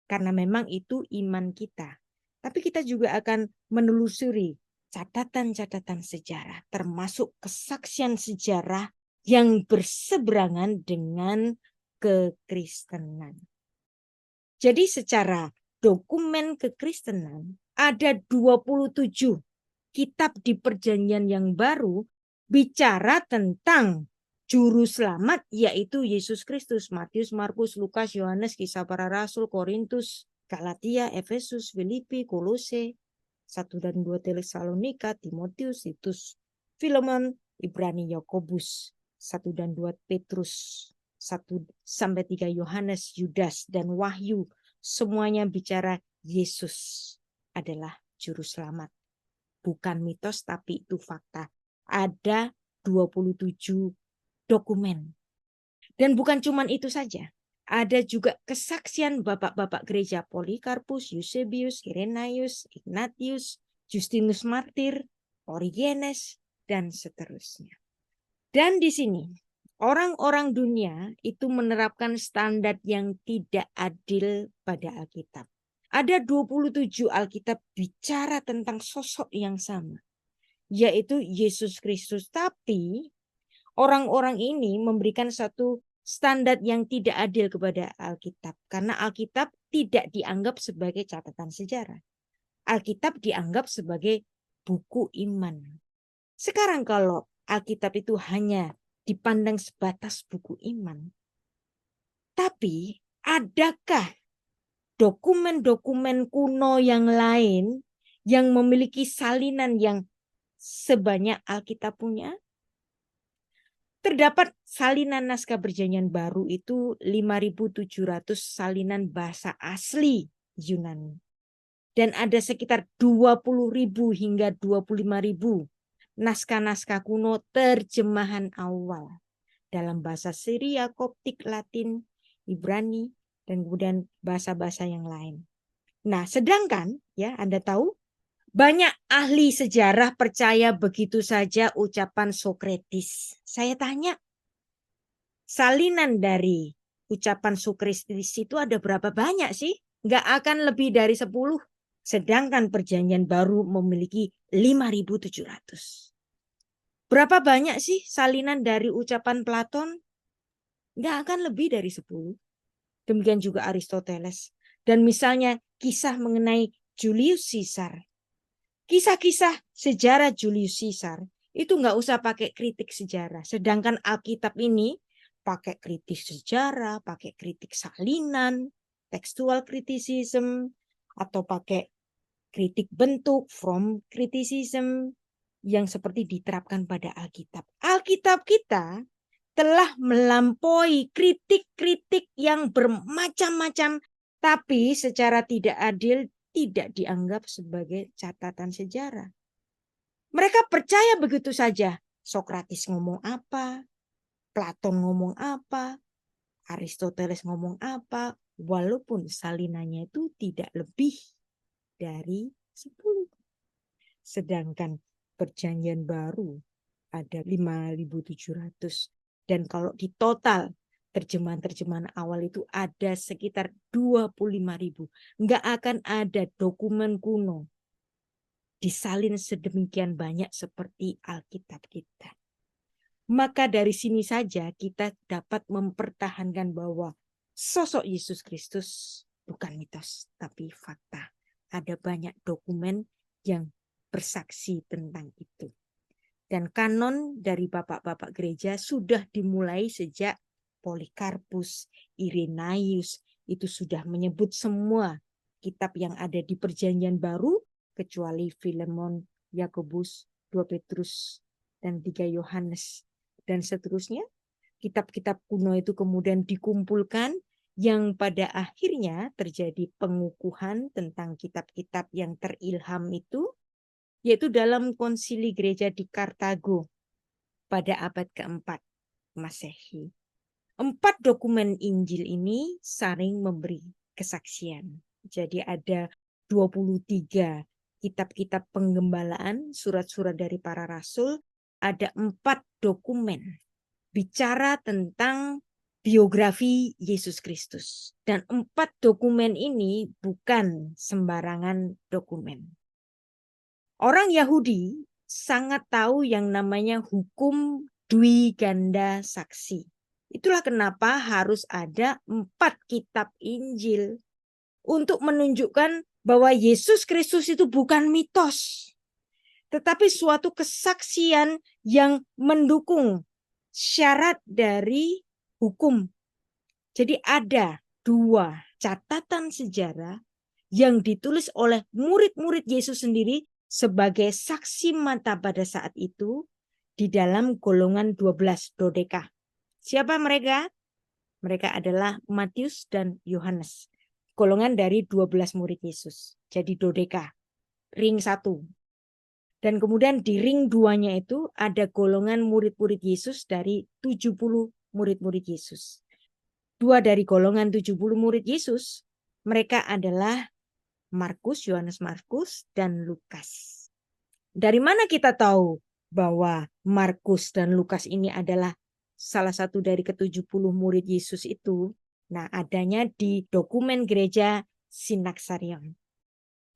Karena memang itu iman kita. Tapi kita juga akan menelusuri catatan-catatan sejarah, termasuk kesaksian sejarah yang berseberangan dengan kekristenan. Jadi secara dokumen kekristenan ada 27 kitab di Perjanjian yang Baru bicara tentang juru selamat, yaitu Yesus Kristus. Matius, Markus, Lukas, Yohanes, Kisah Para Rasul, Korintus, Galatia, Efesus, Filipi, Kolose, 1 dan 2 Tesalonika, Timotius, Titus, Filemon, Ibrani, Yakobus, 1 dan 2 Petrus, 1 sampai 3 Yohanes, Yudas, dan Wahyu. Semuanya bicara Yesus adalah juru selamat. Bukan mitos, tapi itu fakta. Ada 27 dokumen. Dan bukan cuma itu saja. Ada juga kesaksian bapak-bapak gereja Polikarpus, Eusebius, Irenaeus, Ignatius, Justinus Martir, Origenes, dan seterusnya. Dan di sini orang-orang dunia itu menerapkan standar yang tidak adil pada Alkitab. Ada 27 Alkitab bicara tentang sosok yang sama, yaitu Yesus Kristus. Tapi orang-orang ini memberikan satu standar yang tidak adil kepada Alkitab. Karena Alkitab tidak dianggap sebagai catatan sejarah. Alkitab dianggap sebagai buku iman. Sekarang kalau Alkitab itu hanya dipandang sebatas buku iman, tapi adakah dokumen-dokumen kuno yang lain yang memiliki salinan yang sebanyak Alkitab punya? Terdapat salinan naskah perjanjian baru itu 5.700 salinan bahasa asli Yunani. Dan ada sekitar 20.000 hingga 25.000 naskah-naskah kuno terjemahan awal dalam bahasa Syria, Koptik, Latin, Ibrani, dan kemudian bahasa-bahasa yang lain. Nah, sedangkan ya Anda tahu banyak ahli sejarah percaya begitu saja ucapan Sokrates. Saya tanya, salinan dari ucapan Sokrates itu ada berapa banyak sih? Nggak akan lebih dari 10. Sedangkan perjanjian baru memiliki 5.700. Berapa banyak sih salinan dari ucapan Platon? Nggak akan lebih dari 10. Demikian juga Aristoteles. Dan misalnya kisah mengenai Julius Caesar. Kisah-kisah sejarah Julius Caesar itu nggak usah pakai kritik sejarah. Sedangkan Alkitab ini pakai kritik sejarah, pakai kritik salinan, textual criticism, atau pakai kritik bentuk, from criticism, yang seperti diterapkan pada Alkitab. Alkitab kita telah melampaui kritik-kritik yang bermacam-macam, tapi secara tidak adil, tidak dianggap sebagai catatan sejarah. Mereka percaya begitu saja. Sokrates ngomong apa, Platon ngomong apa, Aristoteles ngomong apa, walaupun salinannya itu tidak lebih dari 10. Sedangkan perjanjian baru ada 5.700. Dan kalau di total terjemahan-terjemahan awal itu ada sekitar 25.000. Nggak akan ada dokumen kuno disalin sedemikian banyak seperti Alkitab kita. Maka dari sini saja kita dapat mempertahankan bahwa sosok Yesus Kristus bukan mitos, tapi fakta. Ada banyak dokumen yang bersaksi tentang itu. Dan kanon dari bapak-bapak gereja sudah dimulai sejak Polikarpus, Irenaeus, itu sudah menyebut semua kitab yang ada di perjanjian baru, kecuali Filemon, Yakobus, 2 Petrus, dan 3 Yohanes. Dan seterusnya, kitab-kitab kuno itu kemudian dikumpulkan, yang pada akhirnya terjadi pengukuhan tentang kitab-kitab yang terilham itu, yaitu dalam konsili gereja di Kartago pada abad keempat Masehi. 4 dokumen Injil ini saling memberi kesaksian. Jadi ada 23 kitab-kitab penggembalaan, surat-surat dari para rasul, ada 4 dokumen bicara tentang biografi Yesus Kristus. Dan 4 dokumen ini bukan sembarangan dokumen. Orang Yahudi sangat tahu yang namanya hukum dwiganda saksi. Itulah kenapa harus ada 4 kitab Injil untuk menunjukkan bahwa Yesus Kristus itu bukan mitos. tetapi suatu kesaksian yang mendukung syarat dari hukum. Jadi ada dua catatan sejarah yang ditulis oleh murid-murid Yesus sendiri sebagai saksi mata pada saat itu di dalam golongan 12 dodeka. Siapa mereka? Mereka adalah Matius dan Yohanes. Golongan dari 12 murid Yesus. Jadi dodeka. Ring 1. Dan kemudian di ring 2-nya itu ada golongan murid-murid Yesus dari 70 murid-murid Yesus. Dua dari golongan 70 murid Yesus, mereka adalah Markus, Yohanes Markus, dan Lukas. Dari mana kita tahu bahwa Markus dan Lukas ini adalah salah satu dari ke-70 murid Yesus itu? Nah, adanya di dokumen gereja Sinaksarion.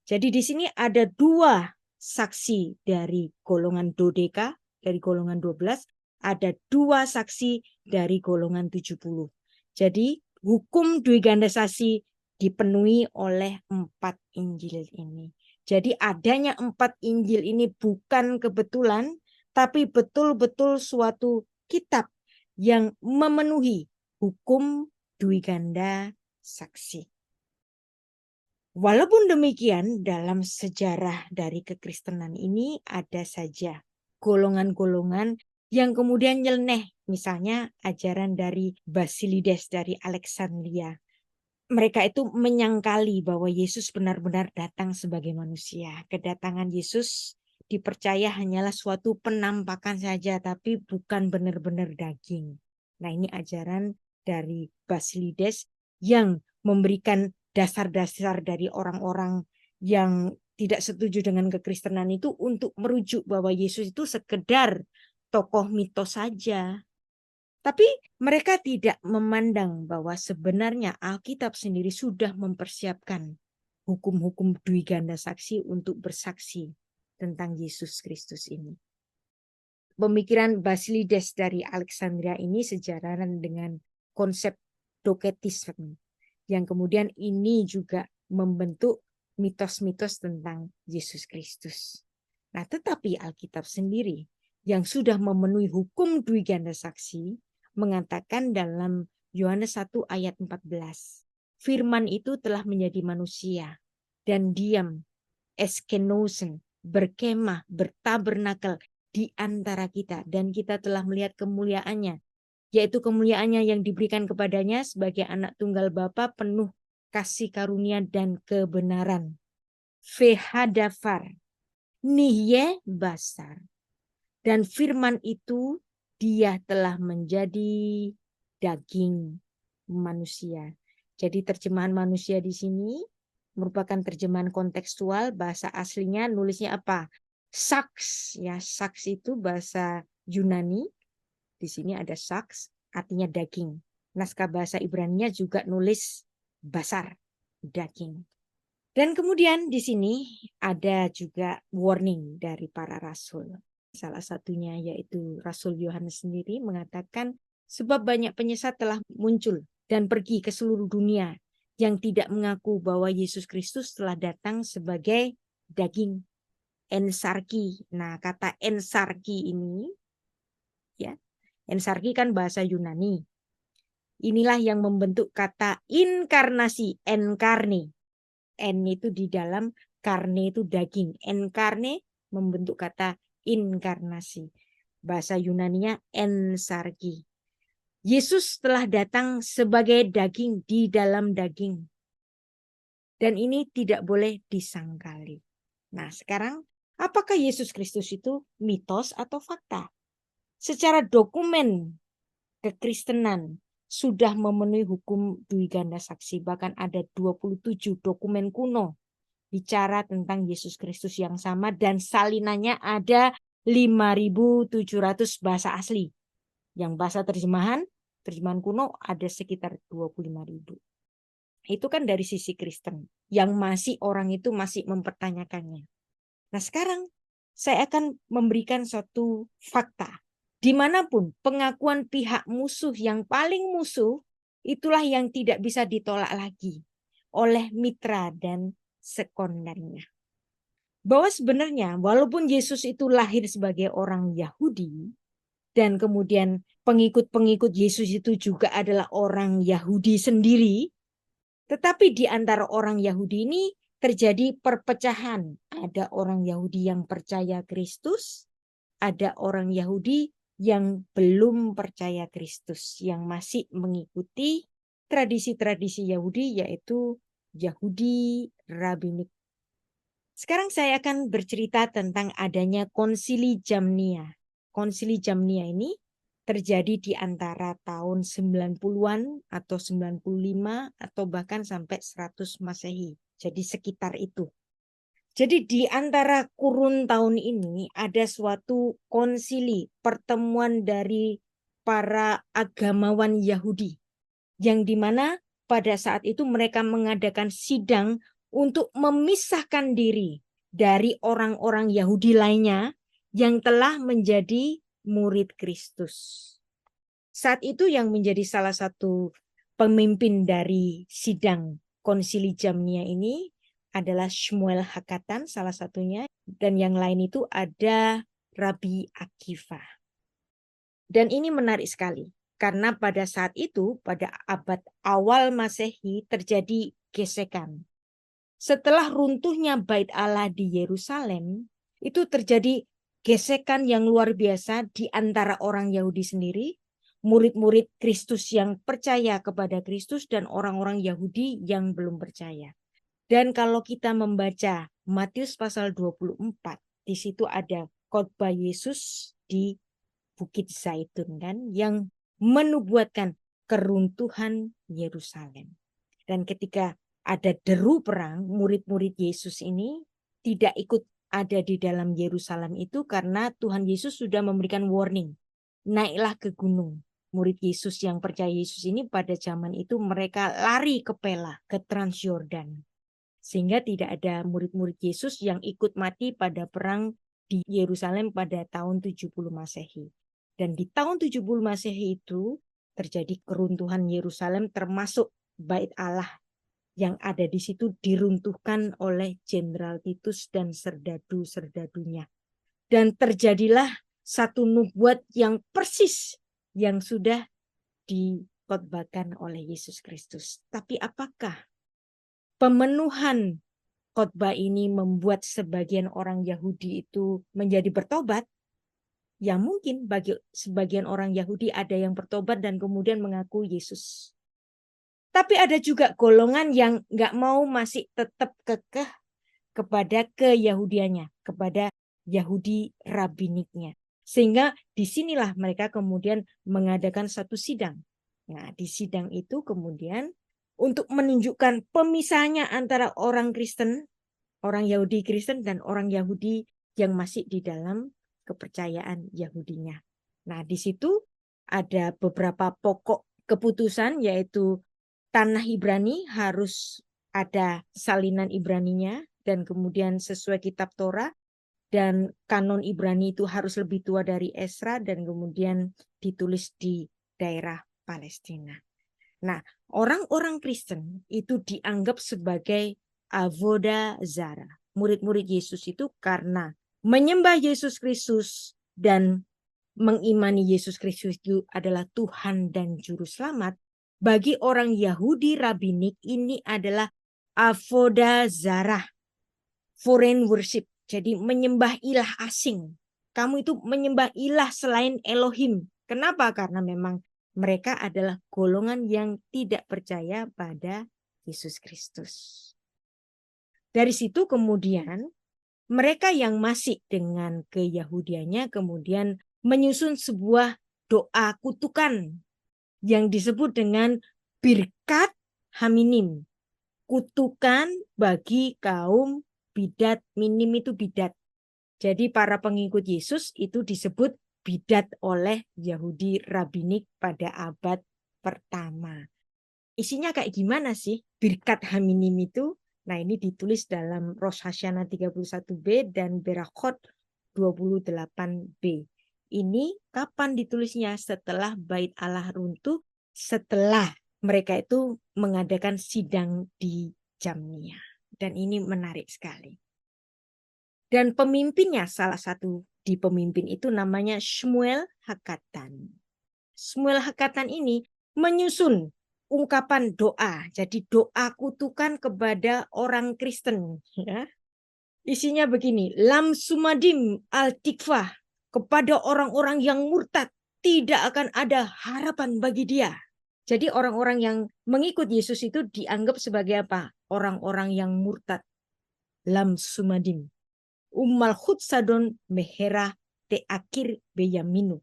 Jadi di sini ada dua saksi dari golongan dodeka, dari golongan 12, ada dua saksi dari golongan 70. Jadi hukum duigandasasi dipenuhi oleh 4 Injil ini. Jadi adanya 4 Injil ini bukan kebetulan, tapi betul-betul suatu kitab yang memenuhi hukum duiganda saksi. Walaupun demikian, dalam sejarah dari kekristenan ini ada saja golongan-golongan yang kemudian nyeleneh. Misalnya ajaran dari Basilides dari Alexandria. Mereka itu menyangkali bahwa Yesus benar-benar datang sebagai manusia. Kedatangan Yesus dipercaya hanyalah suatu penampakan saja, tapi bukan benar-benar daging. Nah, ini ajaran dari Basilides yang memberikan dasar-dasar dari orang-orang yang tidak setuju dengan kekristenan itu untuk merujuk bahwa Yesus itu sekedar tokoh mitos saja. Tapi mereka tidak memandang bahwa sebenarnya Alkitab sendiri sudah mempersiapkan hukum-hukum duiganda saksi untuk bersaksi tentang Yesus Kristus ini. Pemikiran Basilides dari Alexandria ini sejalan dengan konsep doketisme, yang kemudian ini juga membentuk mitos-mitos tentang Yesus Kristus. Nah, tetapi Alkitab sendiri yang sudah memenuhi hukum duiganda saksi mengatakan dalam Yohanes 1 ayat 14, firman itu telah menjadi manusia dan diam, eskenosen, berkemah, bertabernakel di antara kita, dan kita telah melihat kemuliaannya, yaitu kemuliaannya yang diberikan kepadanya sebagai anak tunggal Bapa, penuh kasih karunia dan kebenaran. Vehadafar, nihye basar. Dan firman itu dia telah menjadi daging manusia. Jadi terjemahan manusia di sini merupakan terjemahan kontekstual. Bahasa aslinya nulisnya apa? Saks, ya, saks itu bahasa Yunani. Di sini ada saks, artinya daging. Naskah bahasa Ibrani-nya juga nulis basar, daging. Dan kemudian di sini ada juga warning dari para rasul. Salah satunya yaitu Rasul Yohanes sendiri mengatakan, sebab banyak penyesat telah muncul dan pergi ke seluruh dunia yang tidak mengaku bahwa Yesus Kristus telah datang sebagai daging. Ensarki. Nah, kata ensarki ini, ya, ensarki kan bahasa Yunani. Inilah yang membentuk kata inkarnasi, enkarne. En itu di dalam, karne itu daging. Enkarne membentuk kata inkarnasi. Bahasa Yunaninya ensarki. Yesus telah datang sebagai daging di dalam daging. Dan ini tidak boleh disangkali. Nah, sekarang apakah Yesus Kristus itu mitos atau fakta? Secara dokumen kekristenan sudah memenuhi hukum duiganda saksi. Bahkan ada 27 dokumen kuno bicara tentang Yesus Kristus yang sama, dan salinannya ada 5.700 bahasa asli. Yang bahasa terjemahan kuno ada sekitar 25.000. Itu kan dari sisi Kristen yang masih orang itu masih mempertanyakannya. Nah, sekarang saya akan memberikan suatu fakta. Dimanapun pengakuan pihak musuh yang paling musuh, itulah yang tidak bisa ditolak lagi oleh mitra dan sekondernya. bahwa sebenarnya walaupun Yesus itu lahir sebagai orang Yahudi dan kemudian pengikut-pengikut Yesus itu juga adalah orang Yahudi sendiri, tetapi di antara orang Yahudi ini terjadi perpecahan. Ada orang Yahudi yang percaya Kristus, ada orang Yahudi yang belum percaya Kristus, yang masih mengikuti tradisi-tradisi Yahudi, yaitu Yahudi Rabbinik. Sekarang saya akan bercerita tentang adanya Konsili Jamnia. Konsili Jamnia ini terjadi di antara tahun 90-an atau 95 atau bahkan sampai 100 Masehi. Jadi sekitar itu. Jadi di antara kurun tahun ini ada suatu konsili, pertemuan dari para agamawan Yahudi, yang dimana pada saat itu mereka mengadakan sidang untuk memisahkan diri dari orang-orang Yahudi lainnya yang telah menjadi murid Kristus. Saat itu yang menjadi salah satu pemimpin dari sidang Konsili Jamnia ini adalah Shmuel Hakatan salah satunya, dan yang lain itu ada Rabi Akiva. Dan ini menarik sekali karena pada saat itu pada abad awal Masehi terjadi gesekan. Setelah runtuhnya Bait Allah di Yerusalem, itu terjadi gesekan yang luar biasa di antara orang Yahudi sendiri, murid-murid Kristus yang percaya kepada Kristus dan orang-orang Yahudi yang belum percaya. Dan kalau kita membaca Matius pasal 24, di situ ada khotbah Yesus di Bukit Zaitun kan, yang menubuatkan keruntuhan Yerusalem. Dan ketika ada deru perang, murid-murid Yesus ini tidak ikut ada di dalam Yerusalem itu karena Tuhan Yesus sudah memberikan warning. Naiklah ke gunung. Murid Yesus yang percaya Yesus ini pada zaman itu mereka lari ke Pela, ke Transyordan. Sehingga tidak ada murid-murid Yesus yang ikut mati pada perang di Yerusalem pada tahun 70 Masehi. Dan di tahun 70 Masehi itu terjadi keruntuhan Yerusalem, termasuk Bait Allah yang ada di situ diruntuhkan oleh Jenderal Titus dan serdadu-serdadunya. Dan terjadilah satu nubuat yang persis yang sudah dikhotbahkan oleh Yesus Kristus. Tapi apakah pemenuhan khotbah ini membuat sebagian orang Yahudi itu menjadi bertobat? Ya mungkin bagi sebagian orang Yahudi ada yang bertobat dan kemudian mengaku Yesus. Tapi ada juga golongan yang nggak mau, masih tetap kekeh kepada keyahudiannya, kepada Yahudi Rabbiniknya. Sehingga disinilah mereka kemudian mengadakan satu sidang. Nah, di sidang itu kemudian untuk menunjukkan pemisahnya antara orang Kristen, orang Yahudi Kristen dan orang Yahudi yang masih di dalam kepercayaan Yahudinya. Nah, di situ ada beberapa pokok keputusan, yaitu tanah Ibrani harus ada salinan Ibraninya dan kemudian sesuai kitab Torah, dan kanon Ibrani itu harus lebih tua dari Esra dan kemudian ditulis di daerah Palestina. Nah, orang-orang Kristen itu dianggap sebagai avoda zara, murid-murid Yesus itu, karena menyembah Yesus Kristus dan mengimani Yesus Kristus itu adalah Tuhan dan Juru Selamat. Bagi orang Yahudi Rabbinik ini adalah avoda zara, foreign worship. Jadi menyembah ilah asing. Kamu itu menyembah ilah selain Elohim. Kenapa? Karena memang mereka adalah golongan yang tidak percaya pada Yesus Kristus. Dari situ kemudian mereka yang masih dengan keyahudiannya kemudian menyusun sebuah doa kutukan yang disebut dengan Birkat Haminim. Kutukan bagi kaum bidat, minim itu bidat. Jadi para pengikut Yesus itu disebut bidat oleh Yahudi Rabbinik pada abad pertama. Isinya kayak gimana sih Birkat Haminim itu? Nah, ini ditulis dalam Rosh Hashanah 31b dan Berachot 28b. Ini kapan ditulisnya? Setelah Bait Allah runtuh, setelah mereka itu mengadakan sidang di Jamnia. Dan ini menarik sekali. Dan pemimpinnya, salah satu di pemimpin itu namanya Shmuel Hakatan. Shmuel Hakatan ini menyusun ungkapan doa. Jadi doa kutukan kepada orang Kristen. Ya. Isinya begini, Lam sumadim al-tikfah, kepada orang-orang yang murtad tidak akan ada harapan bagi dia. Jadi orang-orang yang mengikut Yesus itu dianggap sebagai apa? Orang-orang yang murtad. Lam sumadim. Ummal khutsadon mehera te akhir beyaminu.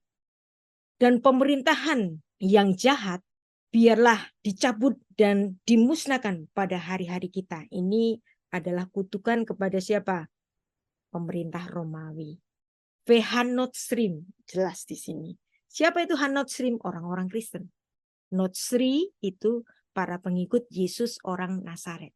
Dan pemerintahan yang jahat biarlah dicabut dan dimusnahkan pada hari-hari kita. Ini adalah kutukan kepada siapa? Pemerintah Romawi. Hanotrim, jelas di sini. Siapa itu Hanotrim? Orang-orang Kristen. Notsri itu para pengikut Yesus orang Nazaret.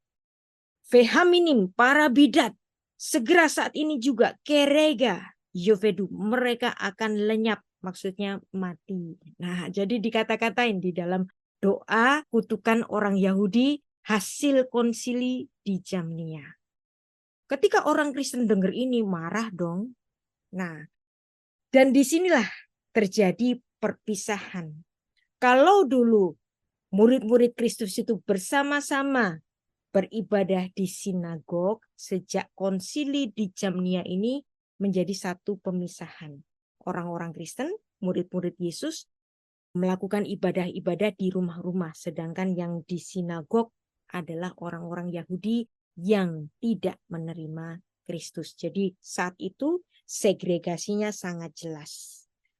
Haminim, para bidat. Segera saat ini juga kerega yovedu, mereka akan lenyap, maksudnya mati. Nah, jadi dikata-katain di dalam doa kutukan orang Yahudi hasil konsili di Jamnia. Ketika orang Kristen dengar ini marah dong. Nah, dan disinilah terjadi perpisahan. Kalau dulu murid-murid Kristus itu bersama-sama beribadah di sinagog, sejak konsili di Jamnia ini menjadi satu pemisahan. Orang-orang Kristen, murid-murid Yesus, melakukan ibadah-ibadah di rumah-rumah, sedangkan yang di sinagog adalah orang-orang Yahudi yang tidak menerima Kristus. Jadi saat itu segregasinya sangat jelas.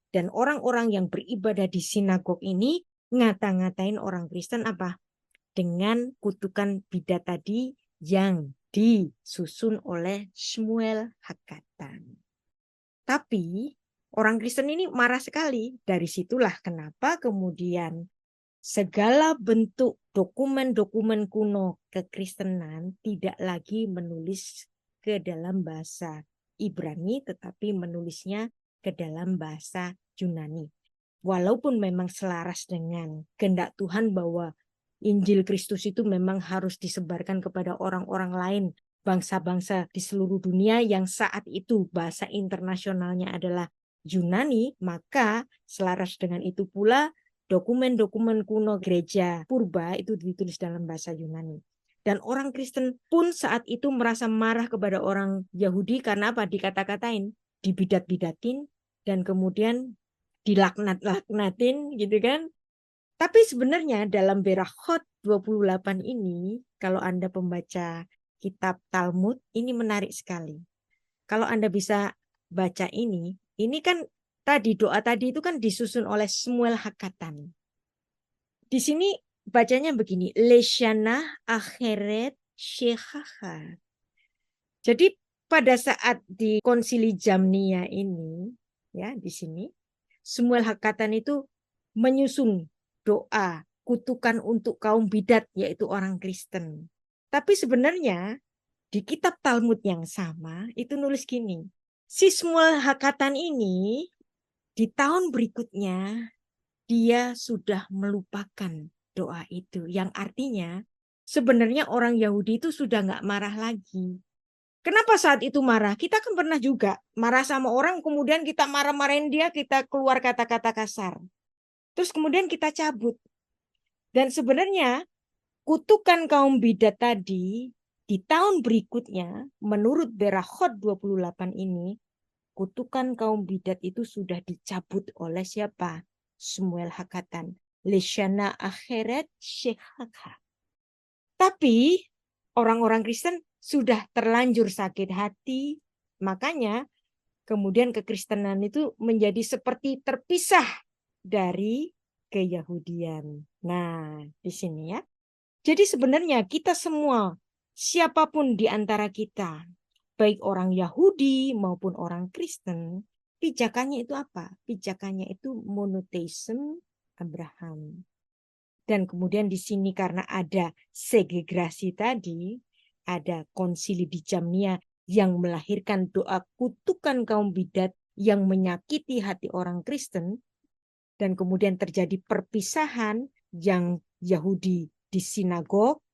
Dan orang-orang yang beribadah di sinagog ini ngata-ngatain orang Kristen apa? Dengan kutukan bidat tadi yang disusun oleh Shmuel Hakatan. Tapi orang Kristen ini marah sekali. Dari situlah kenapa kemudian segala bentuk dokumen-dokumen kuno kekristenan tidak lagi menulis ke dalam bahasa Ibrani, tetapi menulisnya ke dalam bahasa Yunani. Walaupun memang selaras dengan kehendak Tuhan bahwa Injil Kristus itu memang harus disebarkan kepada orang-orang lain, bangsa-bangsa di seluruh dunia yang saat itu bahasa internasionalnya adalah Yunani, maka selaras dengan itu pula dokumen-dokumen kuno gereja purba itu ditulis dalam bahasa Yunani. Dan orang Kristen pun saat itu merasa marah kepada orang Yahudi karena apa? Dikata-katain, dibidat-bidatin, dan kemudian dilaknat-laknatin gitu kan. Tapi sebenarnya dalam Berachot 28 ini, kalau Anda pembaca kitab Talmud, ini menarik sekali. Kalau Anda bisa baca ini kan tadi doa tadi itu kan disusun oleh Shmuel Hakatan. Di sini bacanya begini, Leshana akheret shekhacha. Jadi pada saat di konsili Jamnia ini, ya di sini, Shmuel Hakatan itu menyusun doa kutukan untuk kaum bidat, yaitu orang Kristen. Tapi sebenarnya di kitab Talmud yang sama itu nulis gini, si Shmuel Hakatan ini di tahun berikutnya dia sudah melupakan doa itu, yang artinya sebenarnya orang Yahudi itu sudah nggak marah lagi. Kenapa saat itu marah? Kita kan pernah juga marah sama orang, kemudian kita marah-marahin dia, kita keluar kata-kata kasar. Terus kemudian kita cabut. Dan sebenarnya kutukan kaum bidat tadi di tahun berikutnya menurut Berachot 28 ini, kutukan kaum bidat itu sudah dicabut oleh siapa? Shmuel Hakatan. Leshana akheret shekhacha. Tapi orang-orang Kristen sudah terlanjur sakit hati, makanya kemudian kekristenan itu menjadi seperti terpisah dari keyahudian. Nah, di sini ya. Jadi sebenarnya kita semua, siapapun di antara kita, baik orang Yahudi maupun orang Kristen, pijakannya itu apa? Pijakannya itu monotheism Abraham. Dan kemudian di sini karena ada segregasi tadi, ada konsili di Jamnia yang melahirkan doa kutukan kaum bidat yang menyakiti hati orang Kristen, dan kemudian terjadi perpisahan, yang Yahudi di sinagog,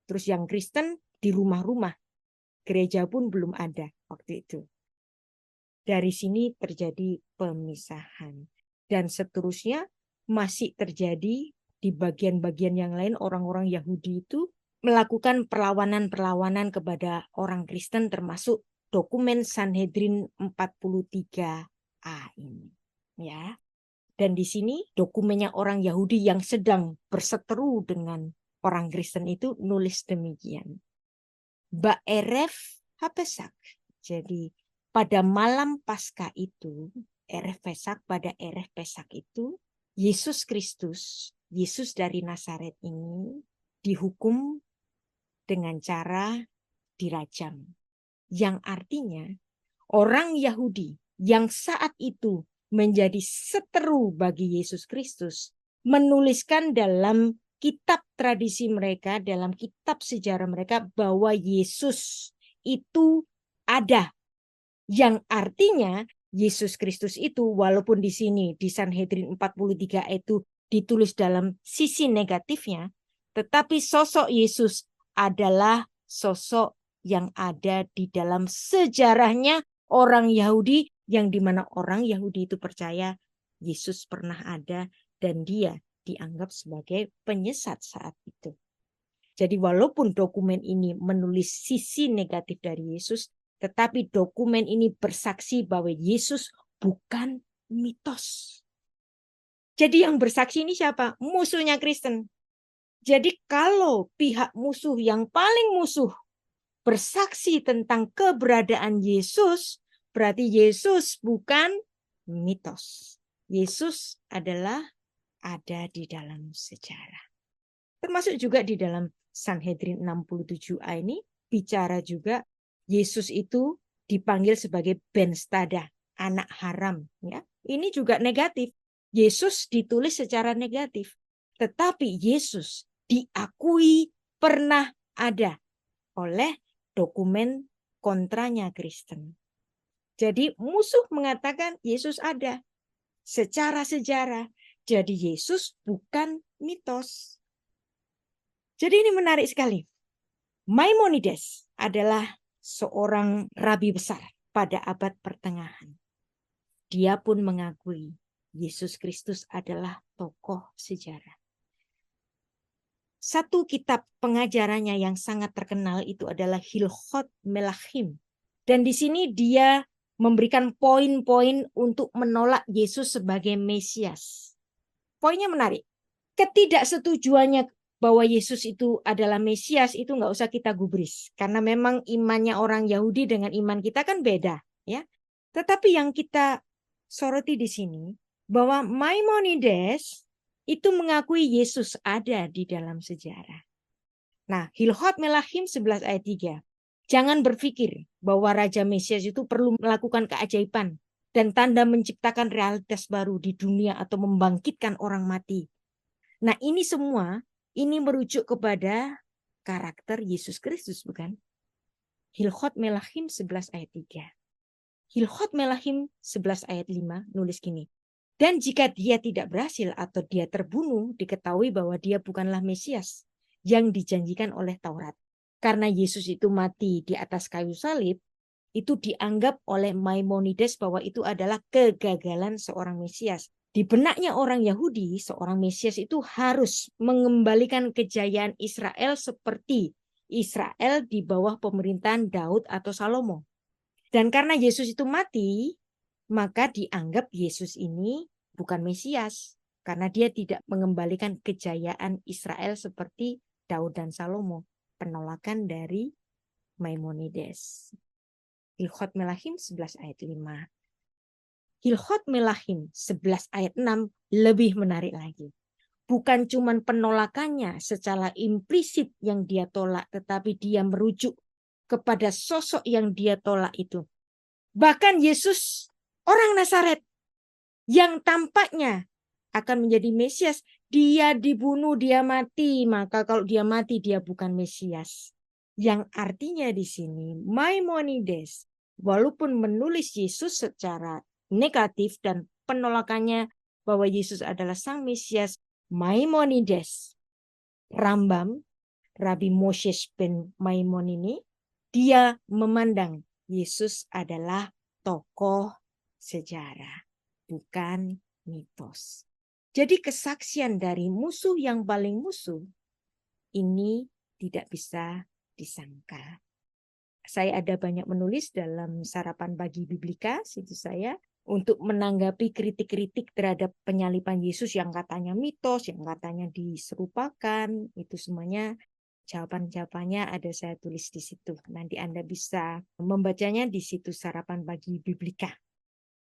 terus yang Kristen di rumah-rumah. Gereja pun belum ada. waktu itu. Dari sini terjadi pemisahan. Dan seterusnya masih terjadi di bagian-bagian yang lain. Orang-orang Yahudi itu melakukan perlawanan-perlawanan kepada orang Kristen, termasuk dokumen Sanhedrin 43A ini. Ya. Dan di sini dokumennya orang Yahudi yang sedang berseteru dengan orang Kristen itu nulis demikian. Ba'erev hapesak. Jadi pada malam Paskah itu, Erev Pesak, pada Erev Pesak itu, Yesus Kristus, Yesus dari Nazaret ini dihukum dengan cara dirajam. Yang artinya orang Yahudi yang saat itu menjadi seteru bagi Yesus Kristus menuliskan dalam kitab tradisi mereka, dalam kitab sejarah mereka bahwa Yesus itu ada. Yang artinya Yesus Kristus itu walaupun di sini di Sanhedrin 43 itu ditulis dalam sisi negatifnya, tetapi sosok Yesus adalah sosok yang ada di dalam sejarahnya orang Yahudi, yang dimana orang Yahudi itu percaya Yesus pernah ada dan dia dianggap sebagai penyesat saat itu. Jadi walaupun dokumen ini menulis sisi negatif dari Yesus, tetapi dokumen ini bersaksi bahwa Yesus bukan mitos. Jadi yang bersaksi ini siapa? Musuhnya Kristen. Jadi kalau pihak musuh yang paling musuh bersaksi tentang keberadaan Yesus, berarti Yesus bukan mitos. Yesus adalah ada di dalam sejarah. Termasuk juga di dalam Sanhedrin 67a ini bicara juga Yesus itu dipanggil sebagai Ben Stada, anak haram. Ya, ini juga negatif. Yesus ditulis secara negatif. Tetapi Yesus diakui pernah ada oleh dokumen kontranya Kristen. Jadi musuh mengatakan Yesus ada secara sejarah. Jadi Yesus bukan mitos. Jadi ini menarik sekali. Maimonides adalah seorang rabi besar pada abad pertengahan. Dia pun mengakui Yesus Kristus adalah tokoh sejarah. Satu kitab pengajarannya yang sangat terkenal itu adalah Hilchot Melachim. Dan di sini dia memberikan poin-poin untuk menolak Yesus sebagai Mesias. Poinnya menarik. Ketidaksetujuannya bahwa Yesus itu adalah Mesias itu nggak usah kita gubris, karena memang imannya orang Yahudi dengan iman kita kan beda, ya. Tetapi yang kita soroti di sini bahwa Maimonides itu mengakui Yesus ada di dalam sejarah. Nah, Hilchot Melachim 11 ayat 3. Jangan berpikir bahwa Raja Mesias itu perlu melakukan keajaiban dan tanda menciptakan realitas baru di dunia atau membangkitkan orang mati. Nah, ini semua ini merujuk kepada karakter Yesus Kristus, bukan? Hilchot Melachim 11 ayat 3. Hilchot Melachim 11 ayat 5 nulis gini. Dan jika dia tidak berhasil atau dia terbunuh, diketahui bahwa dia bukanlah Mesias yang dijanjikan oleh Taurat. Karena Yesus itu mati di atas kayu salib, itu dianggap oleh Maimonides bahwa itu adalah kegagalan seorang Mesias. Di benaknya orang Yahudi, seorang Mesias itu harus mengembalikan kejayaan Israel seperti Israel di bawah pemerintahan Daud atau Salomo. Dan karena Yesus itu mati, maka dianggap Yesus ini bukan Mesias. Karena dia tidak mengembalikan kejayaan Israel seperti Daud dan Salomo. Penolakan dari Maimonides. Hilchot Melachim 11 ayat 5. Hilchot Melachim 11 ayat 6 lebih menarik lagi. Bukan cuma penolakannya secara implisit yang dia tolak, tetapi dia merujuk kepada sosok yang dia tolak itu. Bahkan Yesus, orang Nazaret, yang tampaknya akan menjadi Mesias, dia dibunuh, dia mati. Maka kalau dia mati, dia bukan Mesias. Yang artinya di sini, Maimonides, walaupun menulis Yesus secara negatif dan penolakannya bahwa Yesus adalah Sang Mesias, Maimonides, Rambam, Rabbi Moses ben Maimon ini, dia memandang Yesus adalah tokoh sejarah, bukan mitos. Jadi kesaksian dari musuh yang paling musuh ini tidak bisa disangkal. Saya ada banyak menulis dalam Sarapan Pagi Biblika, situs saya, untuk menanggapi kritik-kritik terhadap penyaliban Yesus yang katanya mitos, yang katanya diserupakan, itu semuanya jawaban-jawabannya ada saya tulis di situ. Nanti Anda bisa membacanya di situs Sarapan Pagi Biblika.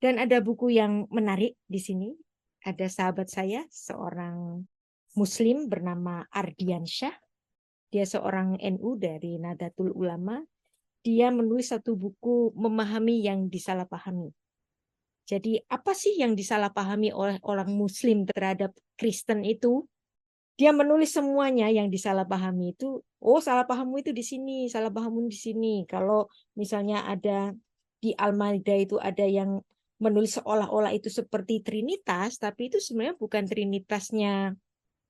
Dan ada buku yang menarik di sini. Ada sahabat saya, seorang Muslim bernama Ardiansyah. Dia seorang NU dari Nahdlatul Ulama. Dia menulis satu buku Memahami yang Disalahpahami. Jadi apa sih yang disalahpahami oleh orang Muslim terhadap Kristen itu? Dia menulis semuanya yang disalahpahami itu. Oh, salah pahammu itu di sini, salah pahammu di sini. Kalau misalnya ada di Al-Maidah itu ada yang menulis seolah-olah itu seperti Trinitas, tapi itu sebenarnya bukan Trinitasnya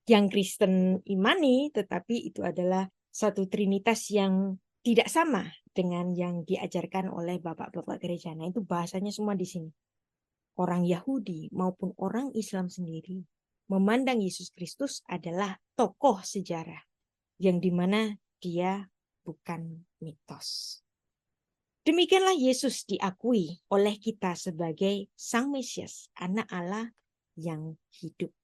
yang Kristen imani, tetapi itu adalah satu Trinitas yang tidak sama dengan yang diajarkan oleh bapak-bapak gereja. Nah, itu bahasanya semua di sini. Orang Yahudi maupun orang Islam sendiri memandang Yesus Kristus adalah tokoh sejarah yang dimana dia bukan mitos. Demikianlah Yesus diakui oleh kita sebagai Sang Mesias, Anak Allah yang hidup.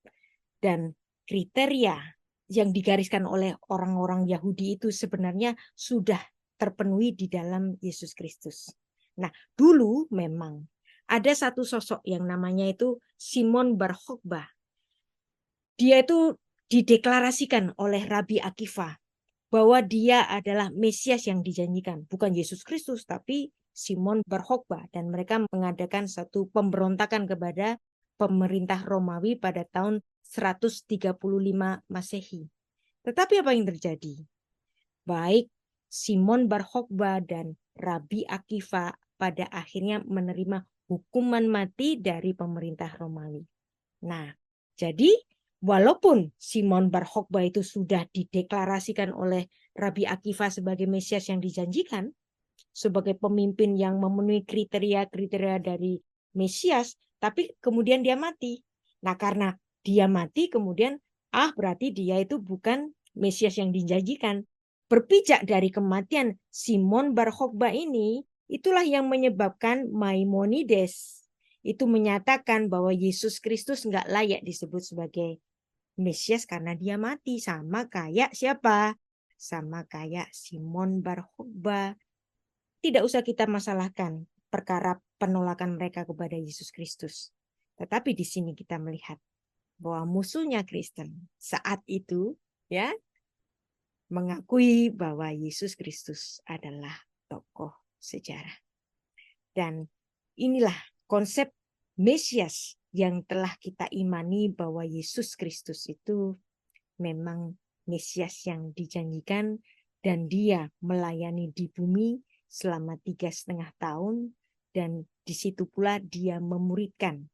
Dan kriteria yang digariskan oleh orang-orang Yahudi itu sebenarnya sudah terpenuhi di dalam Yesus Kristus. Nah, dulu memang ada satu sosok yang namanya itu Simon Bar Khokhbah. Dia itu dideklarasikan oleh Rabi Akiva bahwa dia adalah Mesias yang dijanjikan. Bukan Yesus Kristus, tapi Simon Bar Khokhbah. Dan mereka mengadakan satu pemberontakan kepada pemerintah Romawi pada tahun 135 Masehi. Tetapi apa yang terjadi? Baik Simon Bar Khokhbah dan Rabi Akiva pada akhirnya menerima hukuman mati dari pemerintah Romawi. Nah, jadi walaupun Simon Bar Khokhbah itu sudah dideklarasikan oleh Rabi Akiva sebagai Mesias yang dijanjikan, sebagai pemimpin yang memenuhi kriteria-kriteria dari Mesias, tapi kemudian dia mati. Nah, karena dia mati, kemudian berarti dia itu bukan Mesias yang dijanjikan. Berpijak dari kematian Simon Bar Khokhbah ini, itulah yang menyebabkan Maimonides itu menyatakan bahwa Yesus Kristus nggak layak disebut sebagai Mesias karena dia mati. Sama kayak siapa? Sama kayak Simon Bar Khokhbah. Tidak usah kita masalahkan perkara penolakan mereka kepada Yesus Kristus. Tetapi di sini kita melihat bahwa musuhnya Kristen saat itu ya mengakui bahwa Yesus Kristus adalah tokoh sejarah. Dan inilah konsep Mesias yang telah kita imani bahwa Yesus Kristus itu memang Mesias yang dijanjikan dan dia melayani di bumi selama 3,5 tahun dan di situ pula dia memuridkan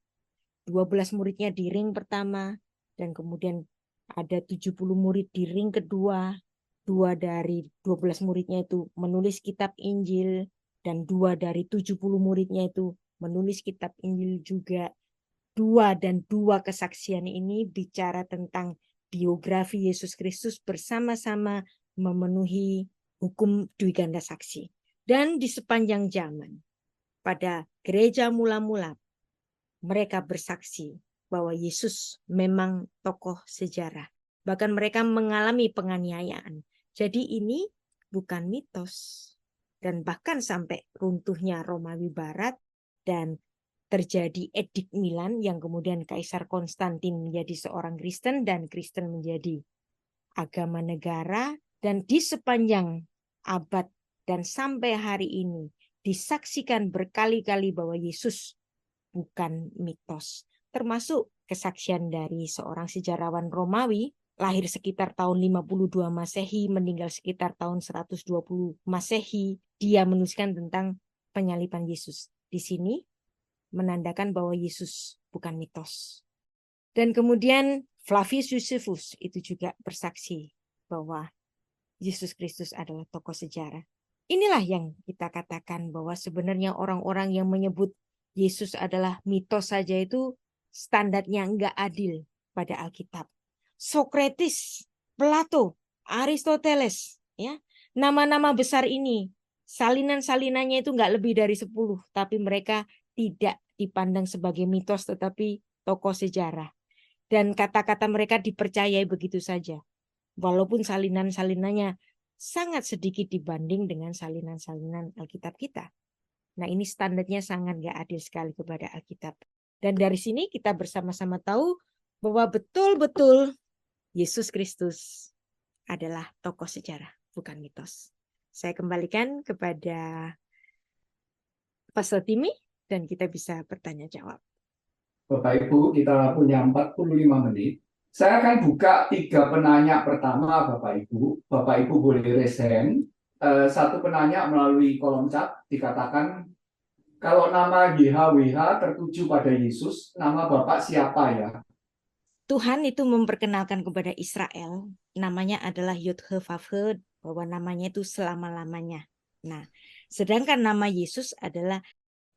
12 muridnya di ring pertama dan kemudian ada 70 murid di ring kedua. 2 dari 12 muridnya itu menulis kitab Injil dan 2 dari 70 muridnya itu menulis kitab Injil juga. 2 dan 2 kesaksian ini bicara tentang biografi Yesus Kristus bersama-sama memenuhi hukum dui ganda saksi. Dan di sepanjang zaman pada gereja mula-mula mereka bersaksi bahwa Yesus memang tokoh sejarah. Bahkan mereka mengalami penganiayaan. Jadi ini bukan mitos. Dan bahkan sampai runtuhnya Romawi Barat dan terjadi Edik Milan yang kemudian Kaisar Konstantin menjadi seorang Kristen dan Kristen menjadi agama negara. Dan di sepanjang abad dan sampai hari ini disaksikan berkali-kali bahwa Yesus bukan mitos. Termasuk kesaksian dari seorang sejarawan Romawi lahir sekitar tahun 52 Masehi, meninggal sekitar tahun 120 Masehi. Dia menuliskan tentang penyaliban Yesus. Di sini menandakan bahwa Yesus bukan mitos. Dan kemudian Flavius Josephus itu juga bersaksi bahwa Yesus Kristus adalah tokoh sejarah. Inilah yang kita katakan bahwa sebenarnya orang-orang yang menyebut Yesus adalah mitos saja itu standarnya enggak adil pada Alkitab. Sokrates, Plato, Aristoteles, ya, nama-nama besar ini salinan-salinannya itu enggak lebih dari 10, tapi mereka tidak dipandang sebagai mitos tetapi tokoh sejarah. Dan kata-kata mereka dipercayai begitu saja. Walaupun salinan-salinannya sangat sedikit dibanding dengan salinan-salinan Alkitab kita. Nah, ini standarnya sangat gak adil sekali kepada Alkitab. Dan dari sini kita bersama-sama tahu bahwa betul-betul Yesus Kristus adalah tokoh sejarah, bukan mitos. Saya kembalikan kepada Pastor Timi dan kita bisa bertanya jawab. Bapak Ibu, kita punya 45 menit. Saya akan buka 3 penanya pertama, Bapak Ibu. Bapak Ibu boleh raise hand. Satu penanya melalui kolom chat dikatakan, kalau nama YHWH tertuju pada Yesus, nama Bapak siapa ya? Tuhan itu memperkenalkan kepada Israel, namanya adalah Yod-Heh-Vav-Heh, bahwa namanya itu selama-lamanya. Nah, sedangkan nama Yesus adalah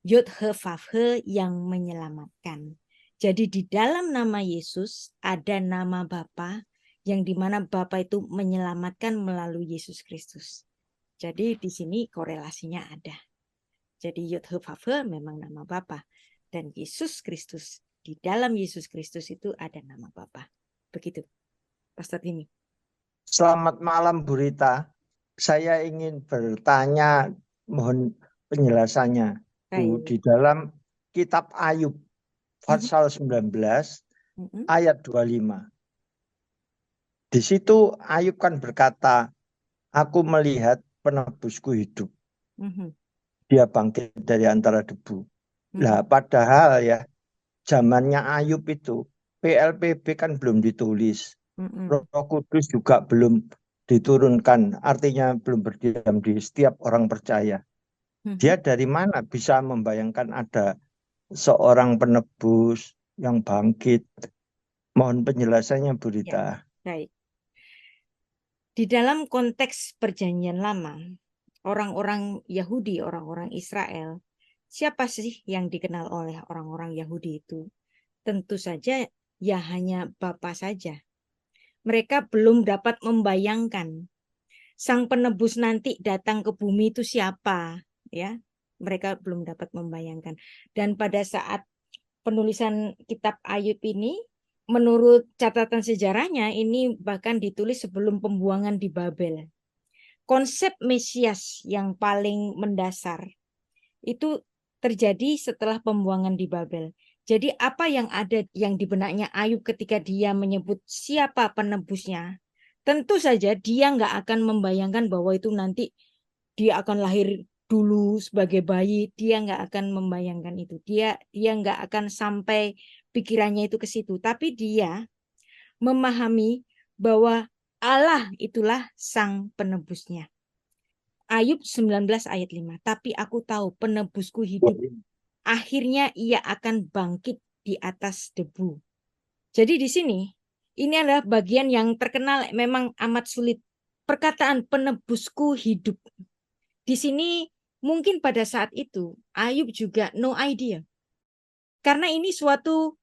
Yod-Heh-Vav-Heh yang menyelamatkan. Jadi di dalam nama Yesus ada nama Bapa, yang dimana Bapa itu menyelamatkan melalui Yesus Kristus. Jadi di sini korelasinya ada. Jadi Yod-Heh-Vav-Heh memang nama Bapa, dan Yesus Kristus, di dalam Yesus Kristus itu ada nama Bapa. Begitu, Pastor Timi. Selamat malam Bu Rita. Saya ingin bertanya, mohon penjelasannya Bu, di dalam kitab Ayub pasal 19 ayat 25. Di situ Ayub kan berkata, aku melihat penebusku hidup. Dia bangkit dari antara debu. Nah, padahal ya zamannya Ayub itu PLPB kan belum ditulis. Roh Kudus juga belum diturunkan, artinya belum berdiam di setiap orang percaya. Dia dari mana bisa membayangkan ada seorang penebus yang bangkit? Mohon penjelasannya Bu Rita. Ya, baik. Di dalam konteks perjanjian lama, orang-orang Yahudi, orang-orang Israel, siapa sih yang dikenal oleh orang-orang Yahudi itu? Tentu saja ya hanya Bapa saja. Mereka belum dapat membayangkan sang penebus nanti datang ke bumi itu siapa, ya. Mereka belum dapat membayangkan. Dan pada saat penulisan kitab Ayub ini, menurut catatan sejarahnya, ini bahkan ditulis sebelum pembuangan di Babel. Konsep Mesias yang paling mendasar itu terjadi setelah pembuangan di Babel. Jadi apa yang ada yang di benaknya Ayub ketika dia menyebut siapa penebusnya, tentu saja dia nggak akan membayangkan bahwa itu nanti dia akan lahir dulu sebagai bayi. Dia nggak akan membayangkan itu. Dia nggak akan sampai pikirannya itu ke situ. Tapi dia memahami bahwa Allah itulah sang penebusnya. Ayub 19 ayat 5. Tapi aku tahu penebusku hidup. Akhirnya ia akan bangkit di atas debu. Jadi di sini, ini adalah bagian yang terkenal memang amat sulit. Perkataan penebusku hidup. Di sini mungkin pada saat itu Ayub juga no idea. Karena ini suatu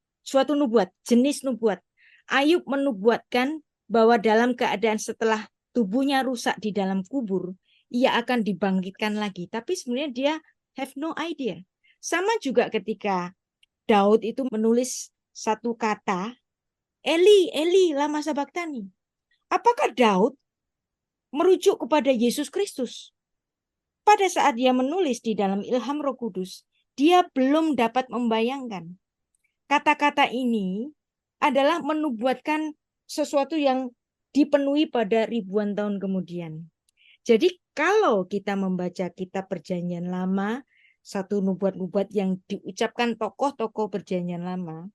nubuat, jenis nubuat. Ayub menubuatkan bahwa dalam keadaan setelah tubuhnya rusak di dalam kubur, ia akan dibangkitkan lagi. Tapi sebenarnya dia have no idea. Sama juga ketika Daud itu menulis satu kata, Eli, Eli, lama sabachthani. Apakah Daud merujuk kepada Yesus Kristus? Pada saat dia menulis di dalam ilham Roh Kudus, dia belum dapat membayangkan. Kata-kata ini adalah menubuatkan sesuatu yang dipenuhi pada ribuan tahun kemudian. Jadi kalau kita membaca kitab Perjanjian Lama, satu nubuat-nubuat yang diucapkan tokoh-tokoh Perjanjian Lama,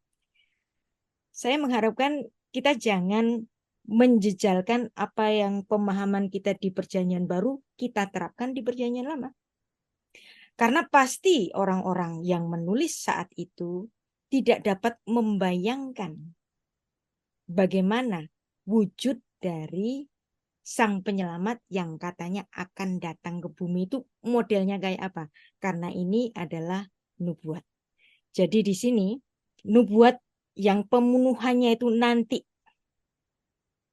saya mengharapkan kita jangan menjejalkan apa yang pemahaman kita di Perjanjian Baru kita terapkan di Perjanjian Lama. Karena pasti orang-orang yang menulis saat itu tidak dapat membayangkan bagaimana wujud dari sang penyelamat yang katanya akan datang ke bumi itu modelnya kayak apa? Karena ini adalah nubuat. Jadi di sini nubuat yang pemenuhannya itu nanti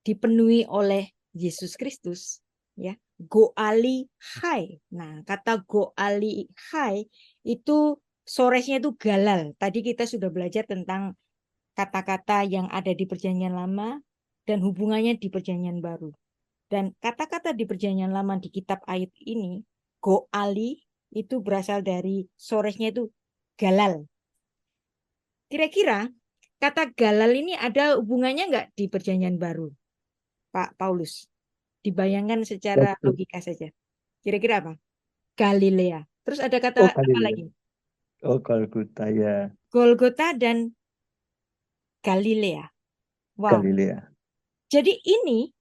dipenuhi oleh Yesus Kristus, ya. Goali hai. Nah, kata goali hai itu soresnya itu galal. Tadi kita sudah belajar tentang kata-kata yang ada di Perjanjian Lama dan hubungannya di Perjanjian Baru. Dan kata-kata di Perjanjian Lama di kitab Ayub ini, goali itu berasal dari soresnya itu galal. Kira-kira kata galal ini ada hubungannya nggak di Perjanjian Baru, Pak Paulus? Dibayangkan secara logika saja. Kira-kira apa? Galilea. Terus ada kata Oh, apa Galilea. lagi? Oh, Golgota ya. Golgota dan Galilea. Wow. Galilea. Jadi ini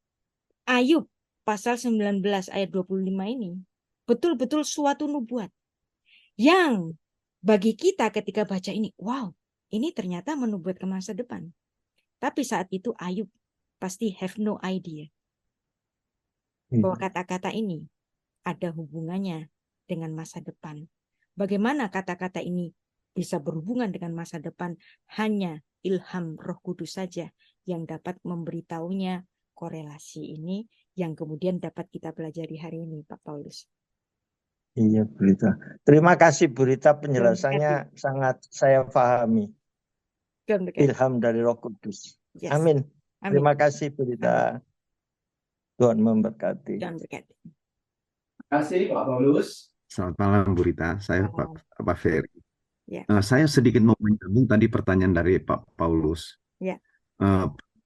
Ayub pasal 19 ayat 25 ini betul-betul suatu nubuat yang bagi kita ketika baca ini, wow, ini ternyata menubuat ke masa depan. Tapi saat itu Ayub pasti have no idea bahwa kata-kata ini ada hubungannya dengan masa depan. Bagaimana kata-kata ini bisa berhubungan dengan masa depan? Hanya ilham Roh Kudus saja yang dapat memberitahunya korelasi ini yang kemudian dapat kita pelajari hari ini, Pak Paulus. Iya, Bu Rita. Terima kasih, Bu Rita. Penjelasannya sangat saya pahami. Ilham dari Roh Kudus. Yes. Amin. Amin. Terima kasih, Bu Rita. Tuhan memberkati. Tuhan berkati. Terima kasih Pak Paulus. Selamat malam Bu Rita, saya Pak Ferry. Ya. Saya sedikit mau menyambung tadi pertanyaan dari Pak Paulus. Ya.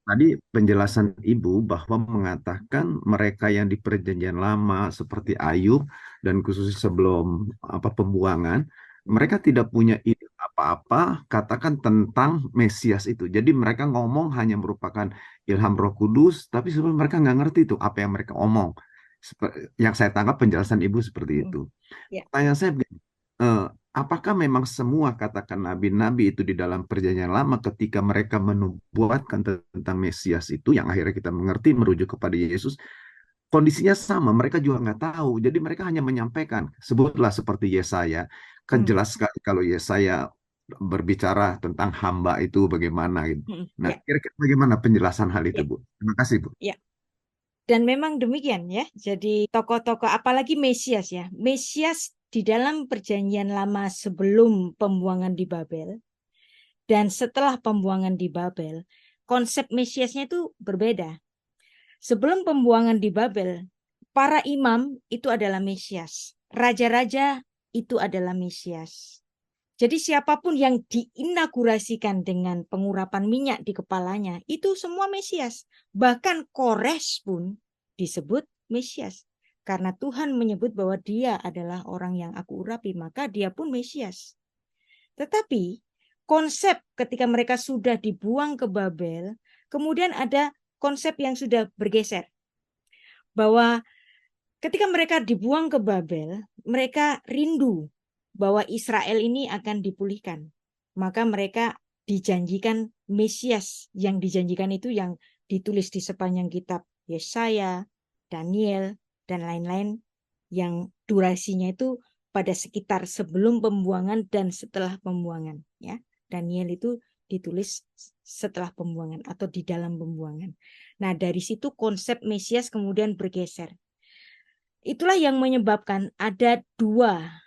Tadi penjelasan Ibu bahwa mengatakan mereka yang di Perjanjian Lama seperti Ayub dan khususnya sebelum pembuangan, mereka tidak punya ide apa-apa katakan tentang Mesias itu. Jadi mereka ngomong hanya merupakan ilham Roh Kudus, tapi sebenarnya mereka nggak ngerti itu apa yang mereka omong. Yang saya tangkap penjelasan Ibu seperti itu. Ya. Pertanyaan saya begini, apakah memang semua katakan nabi-nabi itu di dalam Perjanjian Lama ketika mereka menubuatkan tentang Mesias itu yang akhirnya kita mengerti merujuk kepada Yesus, kondisinya sama, mereka juga nggak tahu. Jadi mereka hanya menyampaikan, sebutlah seperti Yesaya, kan jelas sekali kalau Yesaya berbicara tentang hamba itu bagaimana gitu. Nah, kira-kira bagaimana penjelasan hal itu, Bu? Terima kasih, Bu. Ya. Dan memang demikian ya. Jadi tokoh-tokoh apalagi Mesias ya. Mesias di dalam Perjanjian Lama sebelum pembuangan di Babel dan setelah pembuangan di Babel, konsep Mesiasnya itu berbeda. Sebelum pembuangan di Babel, para imam itu adalah Mesias. Raja-raja itu adalah Mesias. Jadi siapapun yang diinaugurasikan dengan pengurapan minyak di kepalanya, itu semua Mesias. Bahkan Kores pun disebut Mesias. Karena Tuhan menyebut bahwa dia adalah orang yang aku urapi, maka dia pun Mesias. Tetapi konsep ketika mereka sudah dibuang ke Babel, kemudian ada konsep yang sudah bergeser. Bahwa ketika mereka dibuang ke Babel, mereka rindu bahwa Israel ini akan dipulihkan. Maka mereka dijanjikan Mesias. Yang dijanjikan itu yang ditulis di sepanjang kitab Yesaya, Daniel, dan lain-lain. Yang durasinya itu pada sekitar sebelum pembuangan dan setelah pembuangan. Ya, Daniel itu ditulis setelah pembuangan atau di dalam pembuangan. Nah, dari situ konsep Mesias kemudian bergeser. Itulah yang menyebabkan ada dua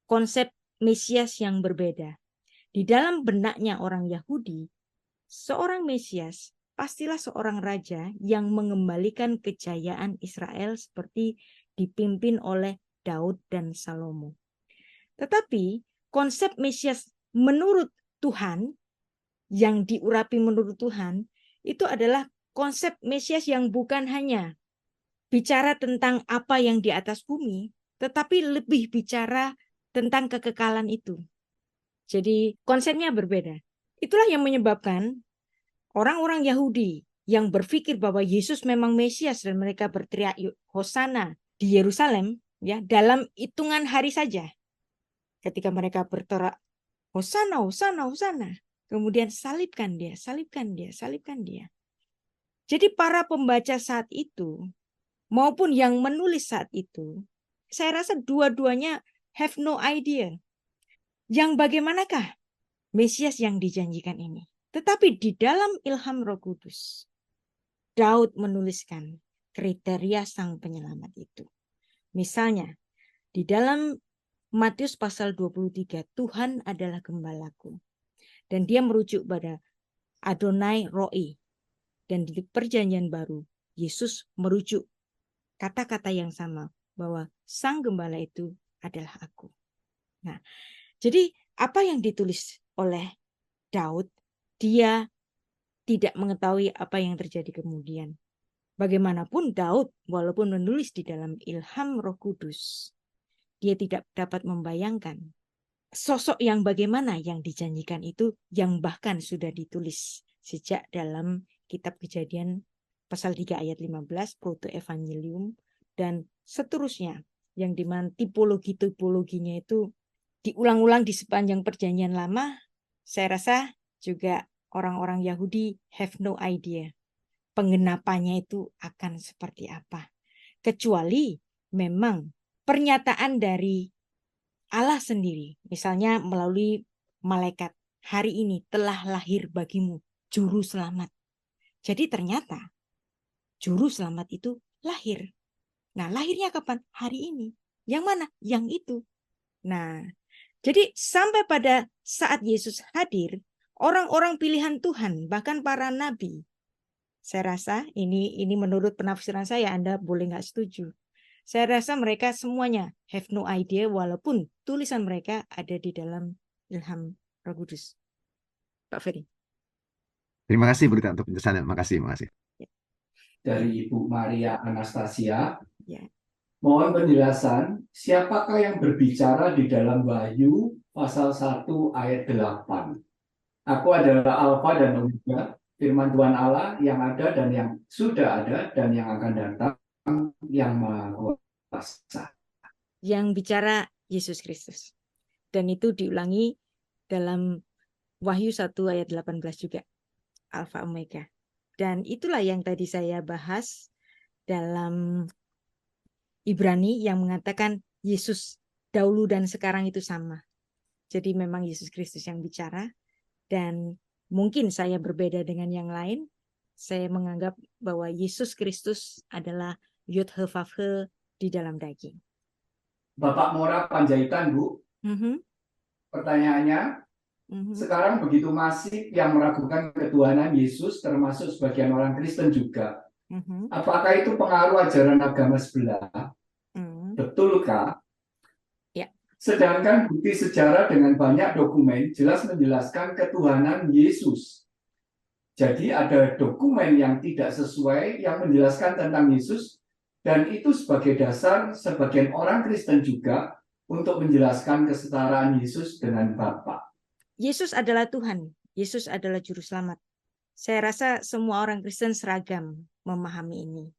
konsep Mesias yang berbeda. Di dalam benaknya orang Yahudi, seorang Mesias pastilah seorang raja yang mengembalikan kejayaan Israel seperti dipimpin oleh Daud dan Salomo. Tetapi konsep Mesias menurut Tuhan, yang diurapi menurut Tuhan, itu adalah konsep Mesias yang bukan hanya bicara tentang apa yang di atas bumi, tetapi lebih bicara tentang kekekalan itu. Jadi konsepnya berbeda. Itulah yang menyebabkan orang-orang Yahudi yang berpikir bahwa Yesus memang Mesias dan mereka berteriak Hosana di Yerusalem, ya, dalam hitungan hari saja. Ketika mereka berteriak Hosana, Hosana, Hosana, kemudian salibkan dia, salibkan dia, salibkan dia. Jadi para pembaca saat itu maupun yang menulis saat itu, saya rasa dua-duanya have no idea. Yang bagaimanakah Mesias yang dijanjikan ini? Tetapi di dalam ilham Roh Kudus, Daud menuliskan kriteria sang penyelamat itu. Misalnya, di dalam Matius pasal 23, Tuhan adalah gembalaku. Dan dia merujuk pada Adonai Roi. Dan di perjanjian baru, Yesus merujuk kata-kata yang sama, bahwa sang gembala itu adalah aku. Nah, jadi apa yang ditulis oleh Daud, dia tidak mengetahui apa yang terjadi kemudian. Bagaimanapun Daud, walaupun menulis di dalam ilham Roh Kudus, dia tidak dapat membayangkan sosok yang bagaimana yang dijanjikan itu, yang bahkan sudah ditulis sejak dalam kitab Kejadian pasal 3 ayat 15, Proto-Evangelium, dan seterusnya, yang dimana tipologinya itu diulang-ulang di sepanjang perjanjian lama. Saya rasa juga orang-orang Yahudi have no idea penggenapannya itu akan seperti apa. Kecuali memang pernyataan dari Allah sendiri, misalnya melalui malaikat, hari ini telah lahir bagimu juru selamat. Jadi ternyata juru selamat itu lahir. Nah, lahirnya kapan? Hari ini. Yang mana? Yang itu. Nah, jadi sampai pada saat Yesus hadir, orang-orang pilihan Tuhan, bahkan para nabi, saya rasa ini menurut penafsiran saya, Anda boleh nggak setuju. Saya rasa mereka semuanya have no idea, walaupun tulisan mereka ada di dalam ilham Roh Kudus. Pak Ferry. Terima kasih Bu Rita untuk penjelasannya. Makasih. Dari Ibu Maria Anastasia. Ya. Mohon penjelasan, siapakah yang berbicara di dalam Wahyu pasal 1 ayat 8? Aku adalah Alfa dan Omega, firman Tuhan Allah yang ada dan yang sudah ada dan yang akan datang, yang Maha Kuasa. Yang bicara Yesus Kristus. Dan itu diulangi dalam Wahyu 1 ayat 18 juga. Alfa Omega. Dan itulah yang tadi saya bahas dalam Ibrani yang mengatakan Yesus dahulu dan sekarang itu sama. Jadi memang Yesus Kristus yang bicara. Dan mungkin saya berbeda dengan yang lain. Saya menganggap bahwa Yesus Kristus adalah Yod He Vav He di dalam daging. Bapak Mora Panjaitan, Bu. Pertanyaannya, sekarang begitu masif yang meragukan ketuhanan Yesus, termasuk sebagian orang Kristen juga. Apakah itu pengaruh ajaran agama sebelah? Betulkah? Ya. Sedangkan bukti sejarah dengan banyak dokumen jelas menjelaskan ketuhanan Yesus. Jadi ada dokumen yang tidak sesuai yang menjelaskan tentang Yesus, dan itu sebagai dasar sebagian orang Kristen juga untuk menjelaskan kesetaraan Yesus dengan Bapa. Yesus adalah Tuhan. Yesus adalah Juru Selamat. Saya rasa semua orang Kristen seragam memahami ini.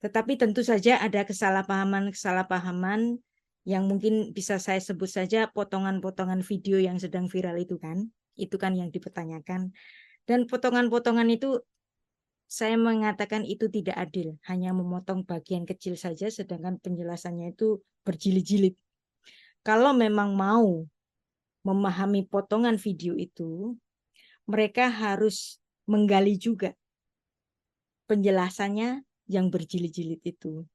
Tetapi tentu saja ada kesalahpahaman yang mungkin bisa saya sebut saja potongan-potongan video yang sedang viral itu kan. Itu kan yang dipertanyakan. Dan potongan-potongan itu saya mengatakan itu tidak adil. Hanya memotong bagian kecil saja sedangkan penjelasannya itu berjilid-jilid. Kalau memang mau memahami potongan video itu, mereka harus menggali juga penjelasannya yang berjilid-jilid itu.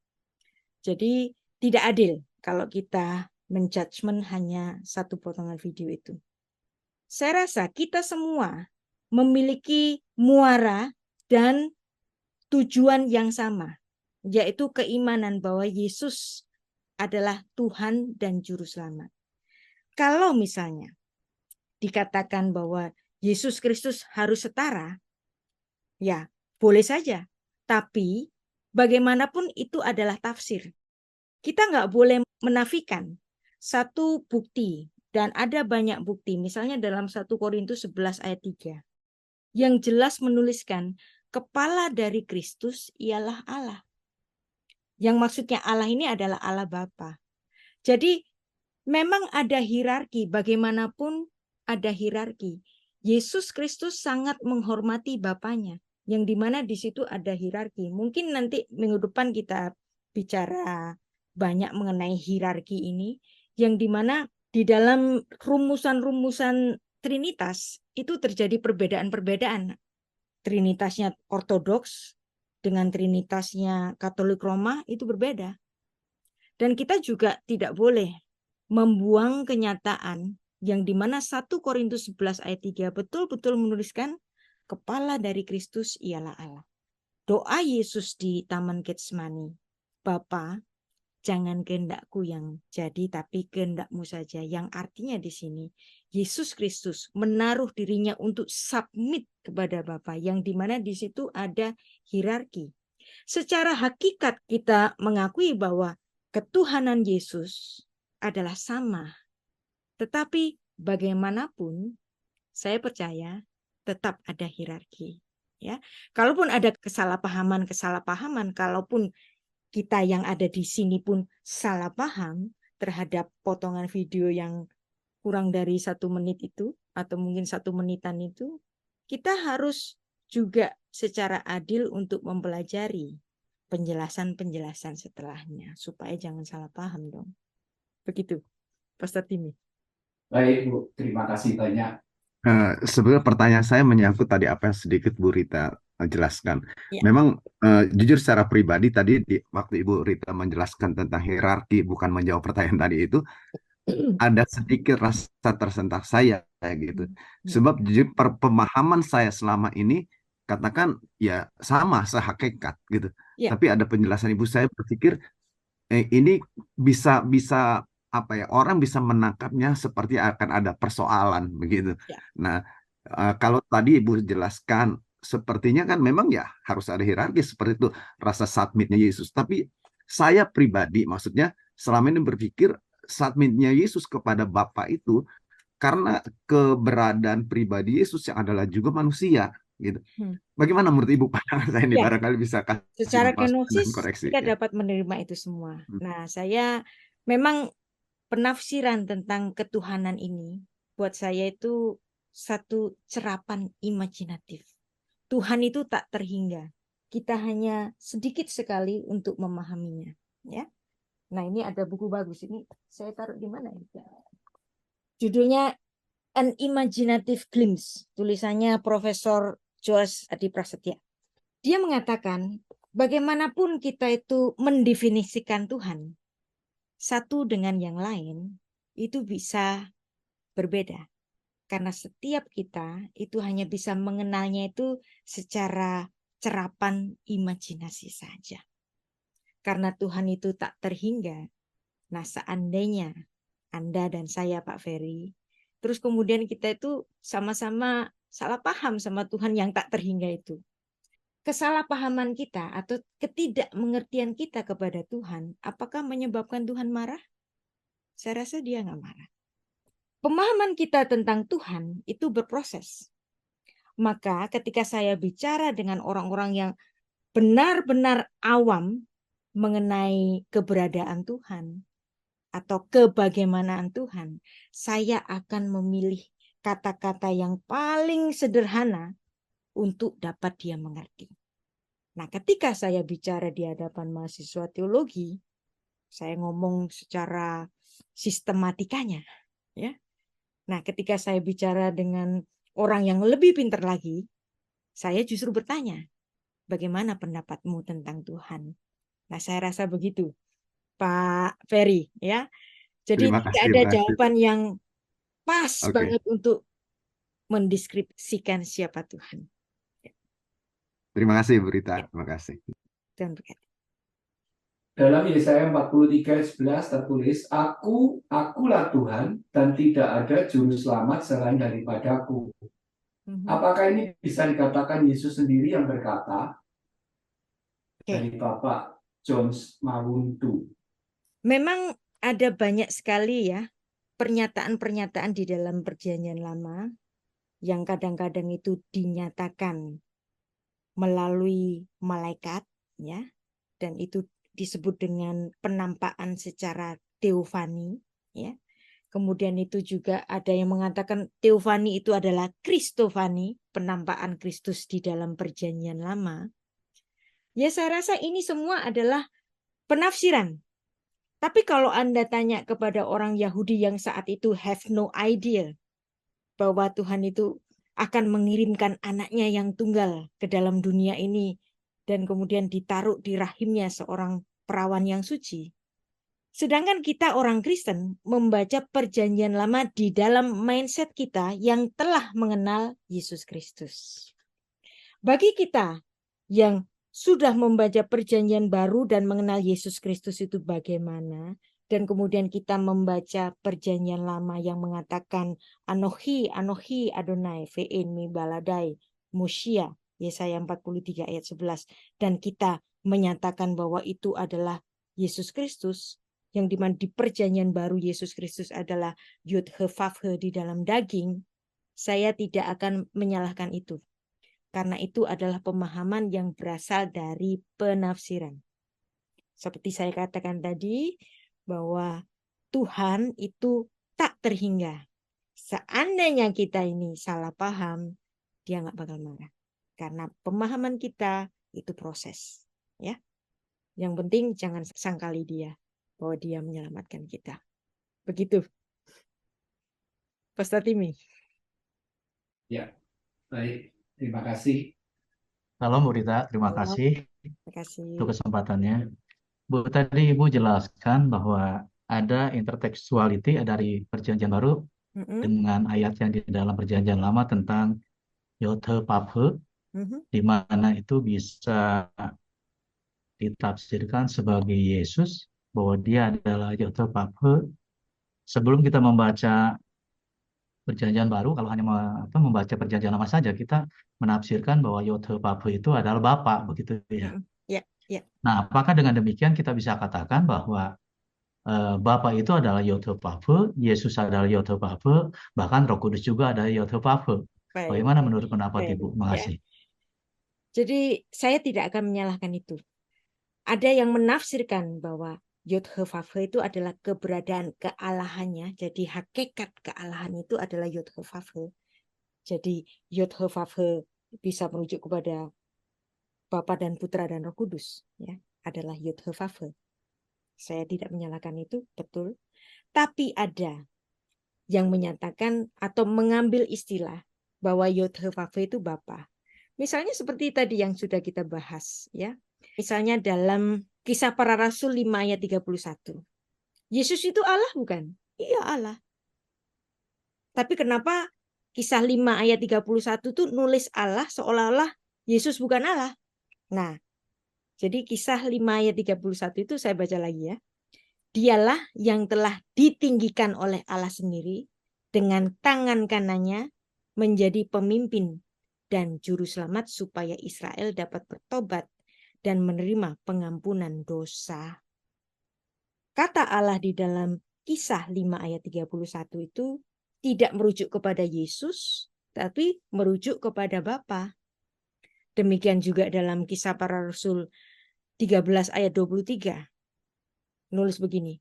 Jadi tidak adil kalau kita menjudgment hanya satu potongan video itu. Saya rasa kita semua memiliki muara dan tujuan yang sama, yaitu keimanan bahwa Yesus adalah Tuhan dan Juru Selamat. Kalau misalnya dikatakan bahwa Yesus Kristus harus setara, ya boleh saja. Tapi bagaimanapun itu adalah tafsir. Kita nggak boleh menafikan satu bukti, dan ada banyak bukti. Misalnya dalam 1 Korintus 11 ayat 3, yang jelas menuliskan kepala dari Kristus ialah Allah. Yang maksudnya Allah ini adalah Allah Bapa. Jadi memang ada hierarki, bagaimanapun ada hierarki. Yesus Kristus sangat menghormati Bapanya, yang dimana di situ ada hierarki. Mungkin nanti minggu depan kita bicara banyak mengenai hierarki ini, yang dimana di dalam rumusan-rumusan Trinitas itu terjadi perbedaan-perbedaan. Trinitasnya Ortodoks dengan Trinitasnya Katolik Roma itu berbeda. Dan kita juga tidak boleh membuang kenyataan yang dimana 1 Korintus 11 ayat 3 betul-betul menuliskan kepala dari Kristus ialah Allah. Doa Yesus di Taman Getsemani, Bapa, jangan kehendakku yang jadi, tapi kehendakmu saja. Yang artinya di sini, Yesus Kristus menaruh dirinya untuk submit kepada Bapa, yang dimana di situ ada hierarki. Secara hakikat kita mengakui bahwa ketuhanan Yesus adalah sama. Tetapi bagaimanapun, saya percaya tetap ada hierarki. Ya, kalaupun ada kesalahpahaman, kalaupun kita yang ada di sini pun salah paham terhadap potongan video yang kurang dari 1 menit itu, atau mungkin 1 menitan itu, kita harus juga secara adil untuk mempelajari penjelasan-penjelasan setelahnya, supaya jangan salah paham dong. Begitu, Pastor Timi. Baik, Bu. Terima kasih banyak. Sebenarnya pertanyaan saya menyangkut tadi apa yang sedikit Bu Rita jelaskan. Ya. Memang jujur secara pribadi tadi waktu Ibu Rita menjelaskan tentang hierarki, bukan menjawab pertanyaan tadi itu, ada sedikit rasa tersentak saya gitu. Sebab jujur pemahaman saya selama ini katakan ya sama sehakikat gitu. Ya. Tapi ada penjelasan Ibu, saya berpikir ini bisa apa ya, orang bisa menangkapnya seperti akan ada persoalan begitu. Ya. Nah, kalau tadi Ibu jelaskan sepertinya kan memang ya harus ada hierarki seperti itu, rasa submitnya Yesus. Tapi saya pribadi maksudnya selama ini berpikir submitnya Yesus kepada Bapa itu karena keberadaan pribadi Yesus yang adalah juga manusia gitu. Bagaimana menurut Ibu pandangan saya ini? Ya. Barangkali bisa kasih Secara masukan dan kenosis koreksi. kita Ya. dapat menerima itu semua. Nah, saya memang penafsiran tentang ketuhanan ini buat saya itu satu cerapan imajinatif. Tuhan itu tak terhingga. Kita hanya sedikit sekali untuk memahaminya, ya. Nah, ini ada buku bagus ini. Saya taruh di mana ya? Judulnya An Imaginative Glimpse. Tulisannya Profesor Joas Adi Prasetya. Dia mengatakan bagaimanapun kita itu mendefinisikan Tuhan, satu dengan yang lain itu bisa berbeda. Karena setiap kita itu hanya bisa mengenalnya itu secara cerapan imajinasi saja. Karena Tuhan itu tak terhingga. Nah, seandainya Anda dan saya, Pak Ferry, terus kemudian kita itu sama-sama salah paham sama Tuhan yang tak terhingga itu. Kesalahpahaman kita atau ketidakmengertian kita kepada Tuhan, apakah menyebabkan Tuhan marah? Saya rasa dia nggak marah. Pemahaman kita tentang Tuhan itu berproses. Maka ketika saya bicara dengan orang-orang yang benar-benar awam mengenai keberadaan Tuhan atau kebagaimanaan Tuhan, saya akan memilih kata-kata yang paling sederhana untuk dapat dia mengerti. Nah, ketika saya bicara di hadapan mahasiswa teologi, saya ngomong secara sistematikanya, ya. Nah, ketika saya bicara dengan orang yang lebih pintar lagi, saya justru bertanya, bagaimana pendapatmu tentang Tuhan? Nah, saya rasa begitu, Pak Ferry, ya. Jadi Terima tidak kasih, ada Mbak. jawaban yang pas Oke. banget untuk mendeskripsikan siapa Tuhan. Terima kasih, Bu Rita. Terima kasih. Tuhan berkati. Dalam Yesaya 43:11 tertulis, akulah Tuhan dan tidak ada juru selamat selain daripadaku. Apakah ini bisa dikatakan Yesus sendiri yang berkata dari Bapak Jones Mawuntu? Memang ada banyak sekali ya pernyataan-pernyataan di dalam Perjanjian Lama yang kadang-kadang itu dinyatakan melalui malaikat, ya, dan itu disebut dengan penampakan secara teofani, ya. Kemudian itu juga ada yang mengatakan teofani itu adalah kristofani, penampakan Kristus di dalam Perjanjian Lama. Ya, saya rasa ini semua adalah penafsiran. Tapi kalau Anda tanya kepada orang Yahudi yang saat itu have no idea bahwa Tuhan itu akan mengirimkan anaknya yang tunggal ke dalam dunia ini dan kemudian ditaruh di rahimnya seorang perawan yang suci. Sedangkan kita orang Kristen membaca perjanjian lama di dalam mindset kita yang telah mengenal Yesus Kristus. Bagi kita yang sudah membaca perjanjian baru dan mengenal Yesus Kristus itu bagaimana, dan kemudian kita membaca perjanjian lama yang mengatakan Anohi, Anohi Adonai, Ve'en mi baladai, Musia, Yesaya 43 ayat 11, dan kita menyatakan bahwa itu adalah Yesus Kristus, yang dimana di perjanjian baru Yesus Kristus adalah Yud He Vav He di dalam daging, saya tidak akan menyalahkan itu. Karena itu adalah pemahaman yang berasal dari penafsiran. Seperti saya katakan tadi, bahwa Tuhan itu tak terhingga. Seandainya kita ini salah paham, dia nggak bakal marah. Karena pemahaman kita itu proses. Ya. Yang penting jangan sangkali dia bahwa dia menyelamatkan kita. Begitu. Pastor Timi. Ya, baik. Terima kasih. Salam Bu Rita, terima Salam. kasih Terima kasih. untuk kesempatannya. Bu, tadi Ibu jelaskan bahwa ada intertekstuality dari Perjanjian Baru dengan ayat yang di dalam Perjanjian Lama tentang Yod He Vav He, di mana itu bisa ditafsirkan sebagai Yesus, bahwa dia adalah Yod He Vav He. Sebelum kita membaca Perjanjian Baru, kalau hanya membaca Perjanjian Lama saja, kita menafsirkan bahwa Yod He Vav He itu adalah Bapa, begitu ya. Ya. Nah, apakah dengan demikian kita bisa katakan bahwa Bapa itu adalah Yod He Vav He, Yesus adalah Yod He Vav He, bahkan Roh Kudus juga adalah Yod He Vav He? Baik. Bagaimana menurut pendapat Baik. Ibu? Makasih. Jadi saya tidak akan menyalahkan itu. Ada yang menafsirkan bahwa Yod He Vav He itu adalah keberadaan kealahannya. Jadi hakikat kealahan itu adalah Yod He Vav He. Jadi Yod He Vav He bisa merujuk kepada Bapa dan Putra dan Roh Kudus, ya, adalah Yod He Vav He. Saya tidak menyalahkan itu, betul. Tapi ada yang menyatakan atau mengambil istilah bahwa Yod He Vav He itu Bapa. Misalnya seperti tadi yang sudah kita bahas, ya. Misalnya dalam Kisah Para Rasul 5 ayat 31. Yesus itu Allah bukan? Iya Allah. Tapi kenapa Kisah 5 ayat 31 itu nulis Allah seolah-olah Yesus bukan Allah? Nah, jadi Kisah 5 ayat 31 itu saya baca lagi ya. Dialah yang telah ditinggikan oleh Allah sendiri dengan tangan kanannya menjadi pemimpin dan juru selamat supaya Israel dapat bertobat dan menerima pengampunan dosa. Kata Allah di dalam Kisah 5 ayat 31 itu tidak merujuk kepada Yesus, tapi merujuk kepada Bapa. Demikian juga dalam Kisah Para Rasul 13 ayat 23. Nulis begini.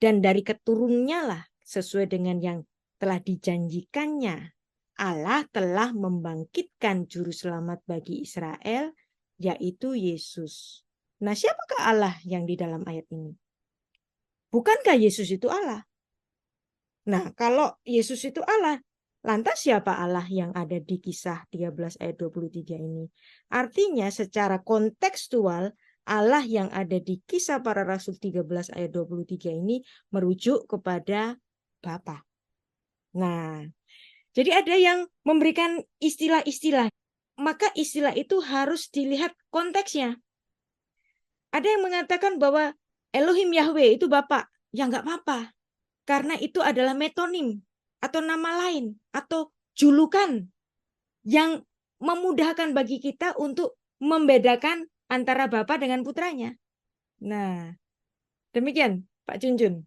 Dan dari keturunannya lah sesuai dengan yang telah dijanjikannya, Allah telah membangkitkan juru selamat bagi Israel, yaitu Yesus. Nah, siapakah Allah yang di dalam ayat ini? Bukankah Yesus itu Allah? Nah, kalau Yesus itu Allah, lantas siapa Allah yang ada di Kisah 13 ayat 23 ini? Artinya secara kontekstual, Allah yang ada di Kisah Para Rasul 13 ayat 23 ini merujuk kepada Bapa. Nah, jadi ada yang memberikan istilah-istilah. Maka istilah itu harus dilihat konteksnya. Ada yang mengatakan bahwa Elohim Yahweh itu Bapa. Ya nggak apa-apa. Karena itu adalah metonim atau nama lain atau julukan yang memudahkan bagi kita untuk membedakan antara Bapa dengan putranya. Nah, demikian Pak Junjun.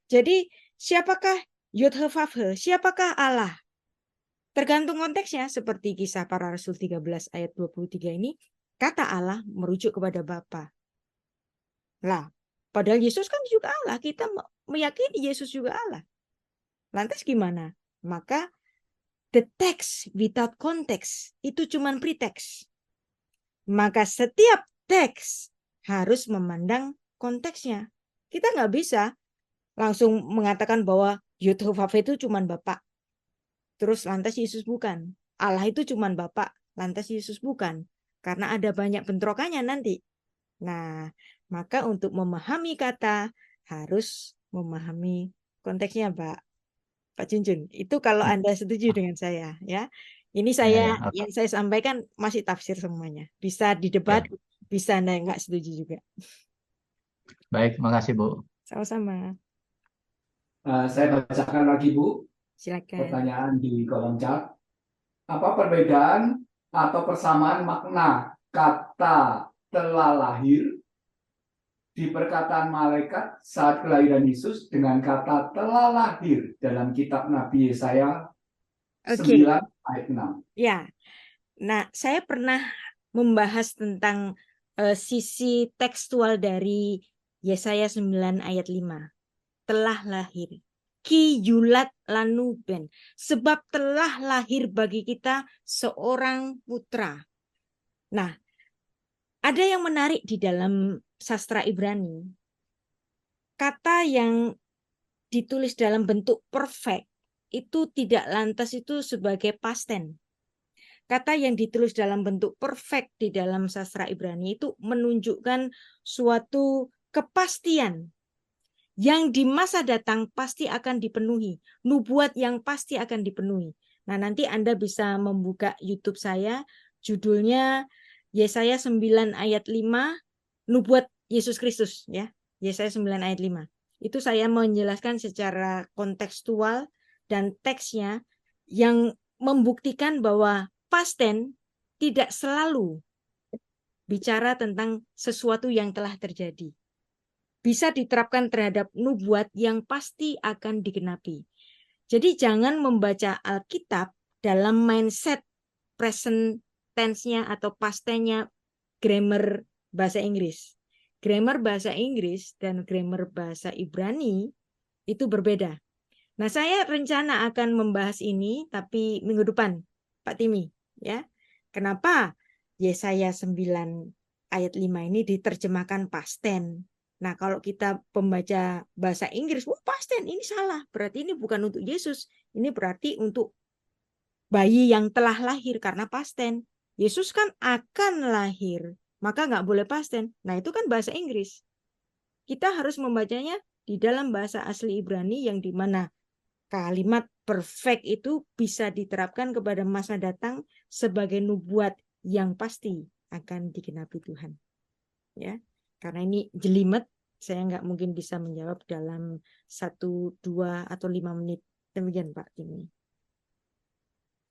Jadi siapakah Yod He Vav He? Siapakah Allah? Tergantung konteksnya, seperti Kisah Para Rasul 13 ayat 23 ini, kata Allah merujuk kepada Bapa. Lah, padahal Yesus kan juga Allah. Kita meyakini Yesus juga Allah. Lantas gimana? Maka the text without context itu cuma pretext. Maka setiap teks harus memandang konteksnya. Kita nggak bisa langsung mengatakan bahwa Yehovah itu cuma Bapak. Terus lantas Yesus bukan. Allah itu cuma Bapak, lantas Yesus bukan. Karena ada banyak bentrokannya nanti. Nah, maka untuk memahami kata harus memahami konteksnya, Pak Junjun. Itu kalau Anda setuju dengan saya, ya. Ini Ya, yang saya sampaikan masih tafsir semuanya. Bisa didebat, bisa Anda nggak setuju juga. baik, makasih Bu. Sama-sama. Saya bacakan lagi Bu, Silakan. pertanyaan di kolom chat. Apa perbedaan atau persamaan makna kata telah lahir di perkataan malaikat saat kelahiran Yesus dengan kata telah lahir dalam kitab Nabi Yesaya 9 ayat 6? Ya. Nah, saya pernah membahas tentang sisi tekstual dari Yesaya 9 ayat 5. Telah lahir. Ki yulat lanuben. Sebab telah lahir bagi kita seorang putra. Nah, ada yang menarik di dalam sastra Ibrani. Kata yang ditulis dalam bentuk perfect itu tidak lantas itu sebagai past tense. Kata yang ditulis dalam bentuk perfect di dalam sastra Ibrani itu menunjukkan suatu kepastian yang di masa datang pasti akan dipenuhi. Nubuat yang pasti akan dipenuhi. Nah, nanti Anda bisa membuka YouTube saya, judulnya Yesaya 9 ayat 5, nubuat Yesus Kristus, ya. Yesaya 9 ayat 5. Itu saya menjelaskan secara kontekstual dan teksnya yang membuktikan bahwa past tense tidak selalu bicara tentang sesuatu yang telah terjadi. Bisa diterapkan terhadap nubuat yang pasti akan digenapi. Jadi jangan membaca Alkitab dalam mindset present tense-nya atau past tense-nya grammar bahasa Inggris. Grammar bahasa Inggris dan grammar bahasa Ibrani itu berbeda. Nah, saya rencana akan membahas ini tapi minggu depan, Pak Timi, ya. Kenapa Yesaya 9 ayat 5 ini diterjemahkan past tense? Nah, kalau kita pembaca bahasa Inggris, past tense ini salah. Berarti ini bukan untuk Yesus. Ini berarti untuk bayi yang telah lahir karena past tense. Yesus kan akan lahir, maka nggak boleh past tense. Nah, itu kan bahasa Inggris. Kita harus membacanya di dalam bahasa asli Ibrani yang dimana kalimat perfect itu bisa diterapkan kepada masa datang sebagai nubuat yang pasti akan digenapi Tuhan. Ya. Karena ini jelimet, saya nggak mungkin bisa menjawab dalam 1, 2, atau 5 menit. Demikian Pak Timi.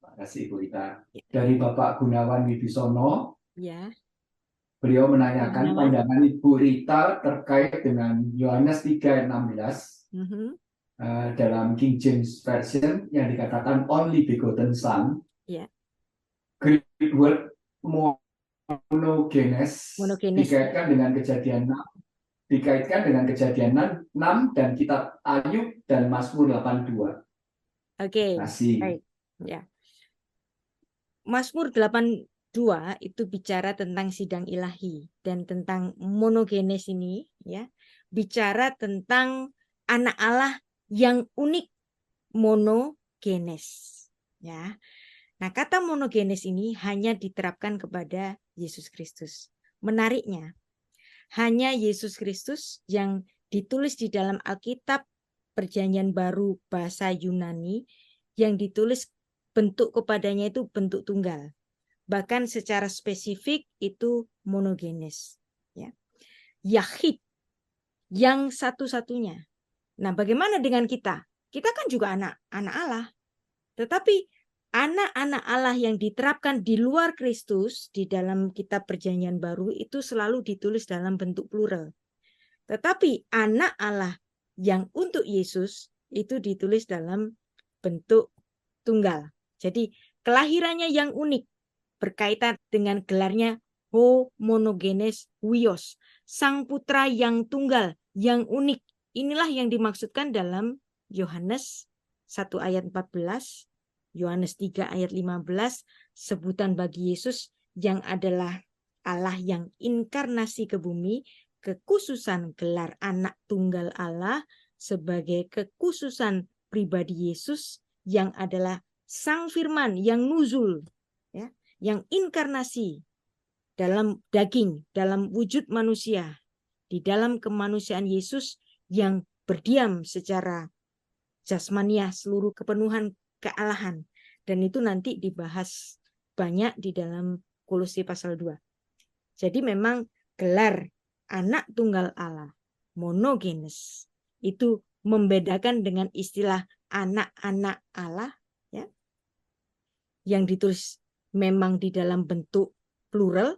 Terima kasih Bu Rita. Dari Bapak Gunawan Wibisono, Ya. beliau menanyakan Gunawan. pandangan Ibu Rita terkait dengan Yohanes 3 ayat 16 dalam King James Version yang dikatakan only begotten son. Ya. Greek word monogenes dikaitkan dengan kejadian 6 dan kitab Ayub dan Mazmur 82. Oke. Baik. Ya. Mazmur 82 itu bicara tentang sidang ilahi dan tentang monogenes ini, ya. Bicara tentang anak Allah yang unik, monogenes, ya. Nah, kata monogenes ini hanya diterapkan kepada Yesus Kristus. Menariknya, hanya Yesus Kristus yang ditulis di dalam Alkitab Perjanjian Baru bahasa Yunani yang ditulis bentuk kepadanya itu bentuk tunggal. Bahkan secara spesifik itu monogenes. Ya. Yahid, yang satu-satunya. Nah, bagaimana dengan kita? Kita kan juga anak-anak Allah. Tetapi anak-anak Allah yang diterapkan di luar Kristus di dalam kitab Perjanjian Baru itu selalu ditulis dalam bentuk plural. Tetapi anak Allah yang untuk Yesus itu ditulis dalam bentuk tunggal. Jadi kelahirannya yang unik berkaitan dengan gelarnya homogenes huios, sang putra yang tunggal, yang unik. Inilah yang dimaksudkan dalam Yohanes 1 ayat 14, Yohanes 3 ayat 15, sebutan bagi Yesus yang adalah Allah yang inkarnasi ke bumi kekhususan gelar anak tunggal Allah sebagai kekhususan pribadi Yesus yang adalah Sang Firman yang nuzul, ya, yang inkarnasi dalam daging, dalam wujud manusia, di dalam kemanusiaan Yesus yang berdiam secara jasmaniah seluruh kepenuhan kealahan. Dan itu nanti dibahas banyak di dalam Kolose pasal 2. Jadi memang gelar anak tunggal Allah, monogenes, itu membedakan dengan istilah anak-anak Allah, ya, yang ditulis memang di dalam bentuk plural,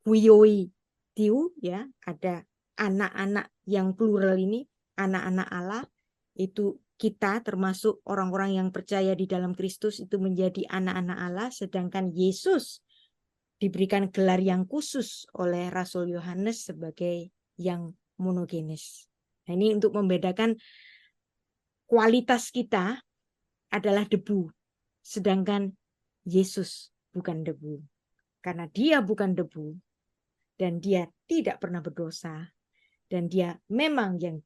huioi tiu, ya, ada anak-anak yang plural ini, anak-anak Allah, itu kita termasuk orang-orang yang percaya di dalam Kristus itu menjadi anak-anak Allah, sedangkan Yesus diberikan gelar yang khusus oleh Rasul Yohanes sebagai yang monogenes. Nah, ini untuk membedakan kualitas kita adalah debu, sedangkan Yesus bukan debu. Karena dia bukan debu, dan dia tidak pernah berdosa, dan dia memang yang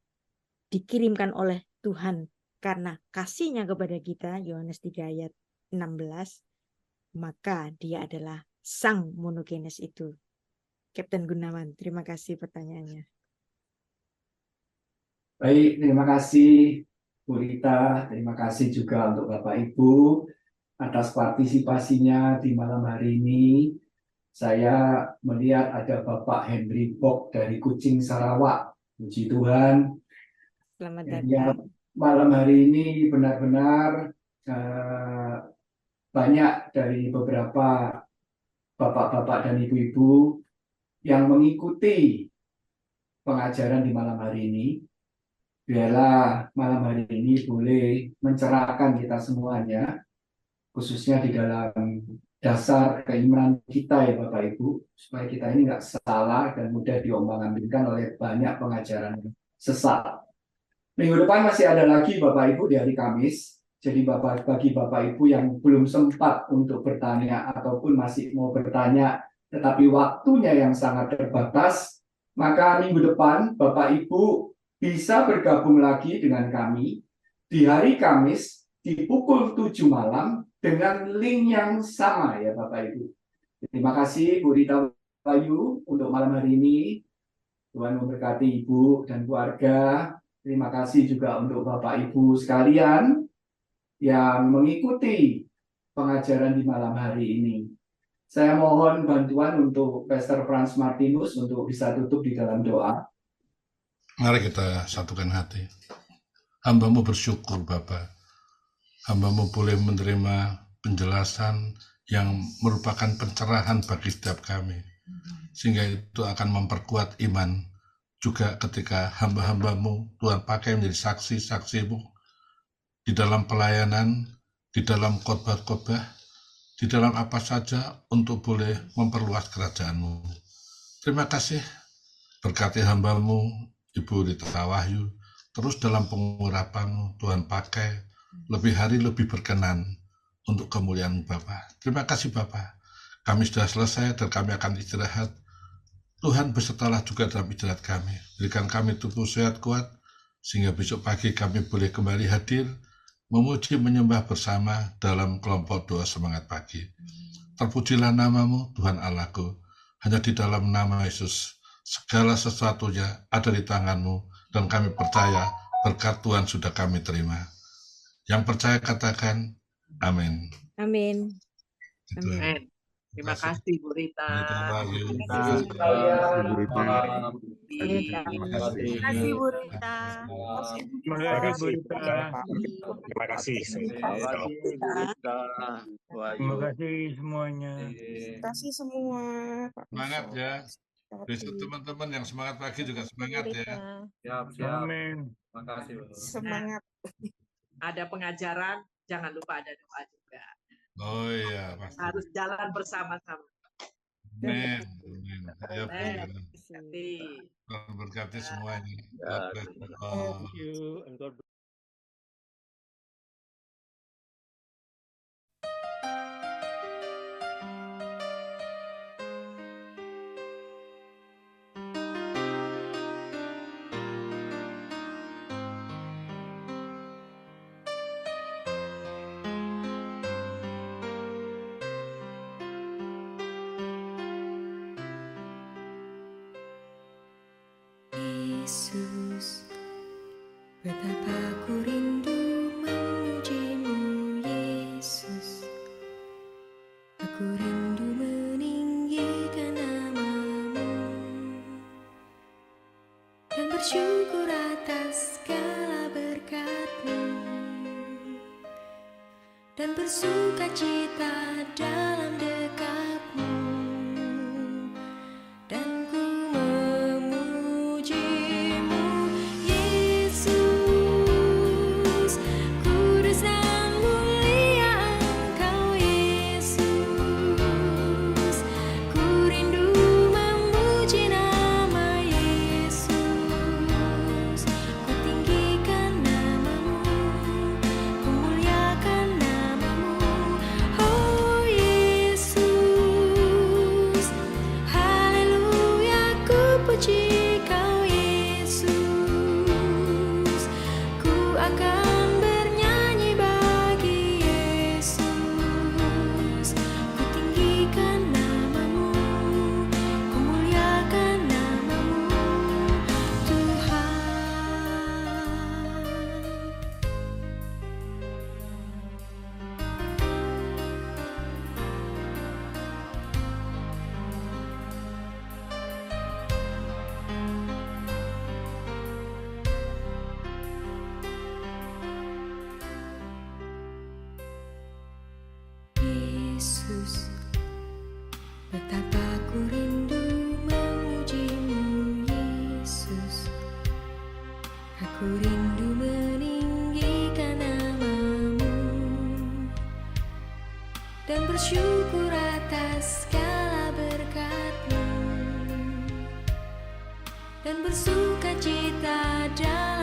dikirimkan oleh Tuhan karena kasihnya kepada kita, Yohanes 3 ayat 16, maka dia adalah sang monogenes itu. Kapten Gunawan, terima kasih pertanyaannya. Baik, terima kasih Bu Rita, terima kasih juga untuk Bapak Ibu atas partisipasinya di malam hari ini. Saya melihat ada Bapak Henry Bok dari Kucing, Sarawak. Puji Tuhan. Selamat Ya, datang. malam hari ini benar-benar banyak dari beberapa bapak-bapak dan ibu-ibu yang mengikuti pengajaran di malam hari ini. Biarlah malam hari ini boleh mencerahkan kita semuanya, khususnya di dalam dasar keimanan kita ya Bapak Ibu, supaya kita ini nggak salah dan mudah diombang-ambingkan oleh banyak pengajaran sesat. Minggu depan masih ada lagi Bapak Ibu di hari Kamis. Jadi bagi Bapak Ibu yang belum sempat untuk bertanya ataupun masih mau bertanya, tetapi waktunya yang sangat terbatas, maka minggu depan Bapak Ibu bisa bergabung lagi dengan kami di hari Kamis di pukul 7 malam dengan link yang sama ya Bapak Ibu. Terima kasih Bu Rita Bayu untuk malam hari ini. Tuhan memberkati Ibu dan keluarga. Terima kasih juga untuk Bapak Ibu sekalian yang mengikuti pengajaran di malam hari ini. Saya mohon bantuan untuk Pastor Frans Martinus untuk bisa tutup di dalam doa. Mari kita satukan hati. Hamba-Mu bersyukur Bapa. Hamba-Mu boleh menerima penjelasan yang merupakan pencerahan bagi setiap kami. Sehingga itu akan memperkuat iman. Juga ketika hamba-hamba-Mu Tuhan pakai menjadi saksi-saksi-Mu di dalam pelayanan, di dalam khotbah-khotbah, di dalam apa saja untuk boleh memperluas kerajaan-Mu. Terima kasih, berkati hamba-Mu, Ibu Rita Wahyu, terus dalam pengurapan-Mu, Tuhan pakai lebih hari lebih berkenan untuk kemuliaan Bapa. Terima kasih Bapa. Kami sudah selesai dan kami akan istirahat. Tuhan besertalah juga dalam istirahat kami. Berikan kami tubuh sehat kuat, sehingga besok pagi kami boleh kembali hadir, memuji menyembah bersama dalam kelompok doa semangat pagi. Terpujilah nama-Mu, Tuhan Allahku. Hanya di dalam nama Yesus, segala sesuatunya ada di tangan-Mu, dan kami percaya berkat Tuhan sudah kami terima. Yang percaya katakan, amin. Amin. Amin. Terima kasih Bu Rita. Terima kasih sekalian. Bu Rita. Terima kasih Bu Rita. Terima kasih Bu Rita. Terima kasih. Terima kasih semuanya. Terima kasih semua. Semangat ya. Besok teman-teman yang semangat pagi juga semangat ya. Siap. Amin. Terima kasih. Semangat. Ada pengajaran, jangan lupa ada doa juga. Oh iya, pasti. Harus jalan bersama-sama. Amin. Amin. Ayo, Amin. Tuhan berkati semuanya. God bless you all. Thank you and God bless. Yesus, betapa ku rindu memujimu Yesus. Aku rindu meninggikan namamu dan bersyukur atas segala berkat-Mu dan bersukacita dalam dekat-Mu. Dan ku memujimu Yesus, kudus dan mulia Engkau Yesus. Ku rindu memuji nama Yesus. Ku tinggikan namamu, ku muliakan namamu. Oh Yesus, haleluya, ku puji Kau Yesus. Ku akan bernyanyi bagi Yesus. Ku tinggikan namamu, ku muliakan namamu, Tuhan. Yesus, betapa ku rindu memujimu Yesus. Aku rindu meninggikan namamu dan bersyukur atas segala berkat-Mu dan bersukacita dalam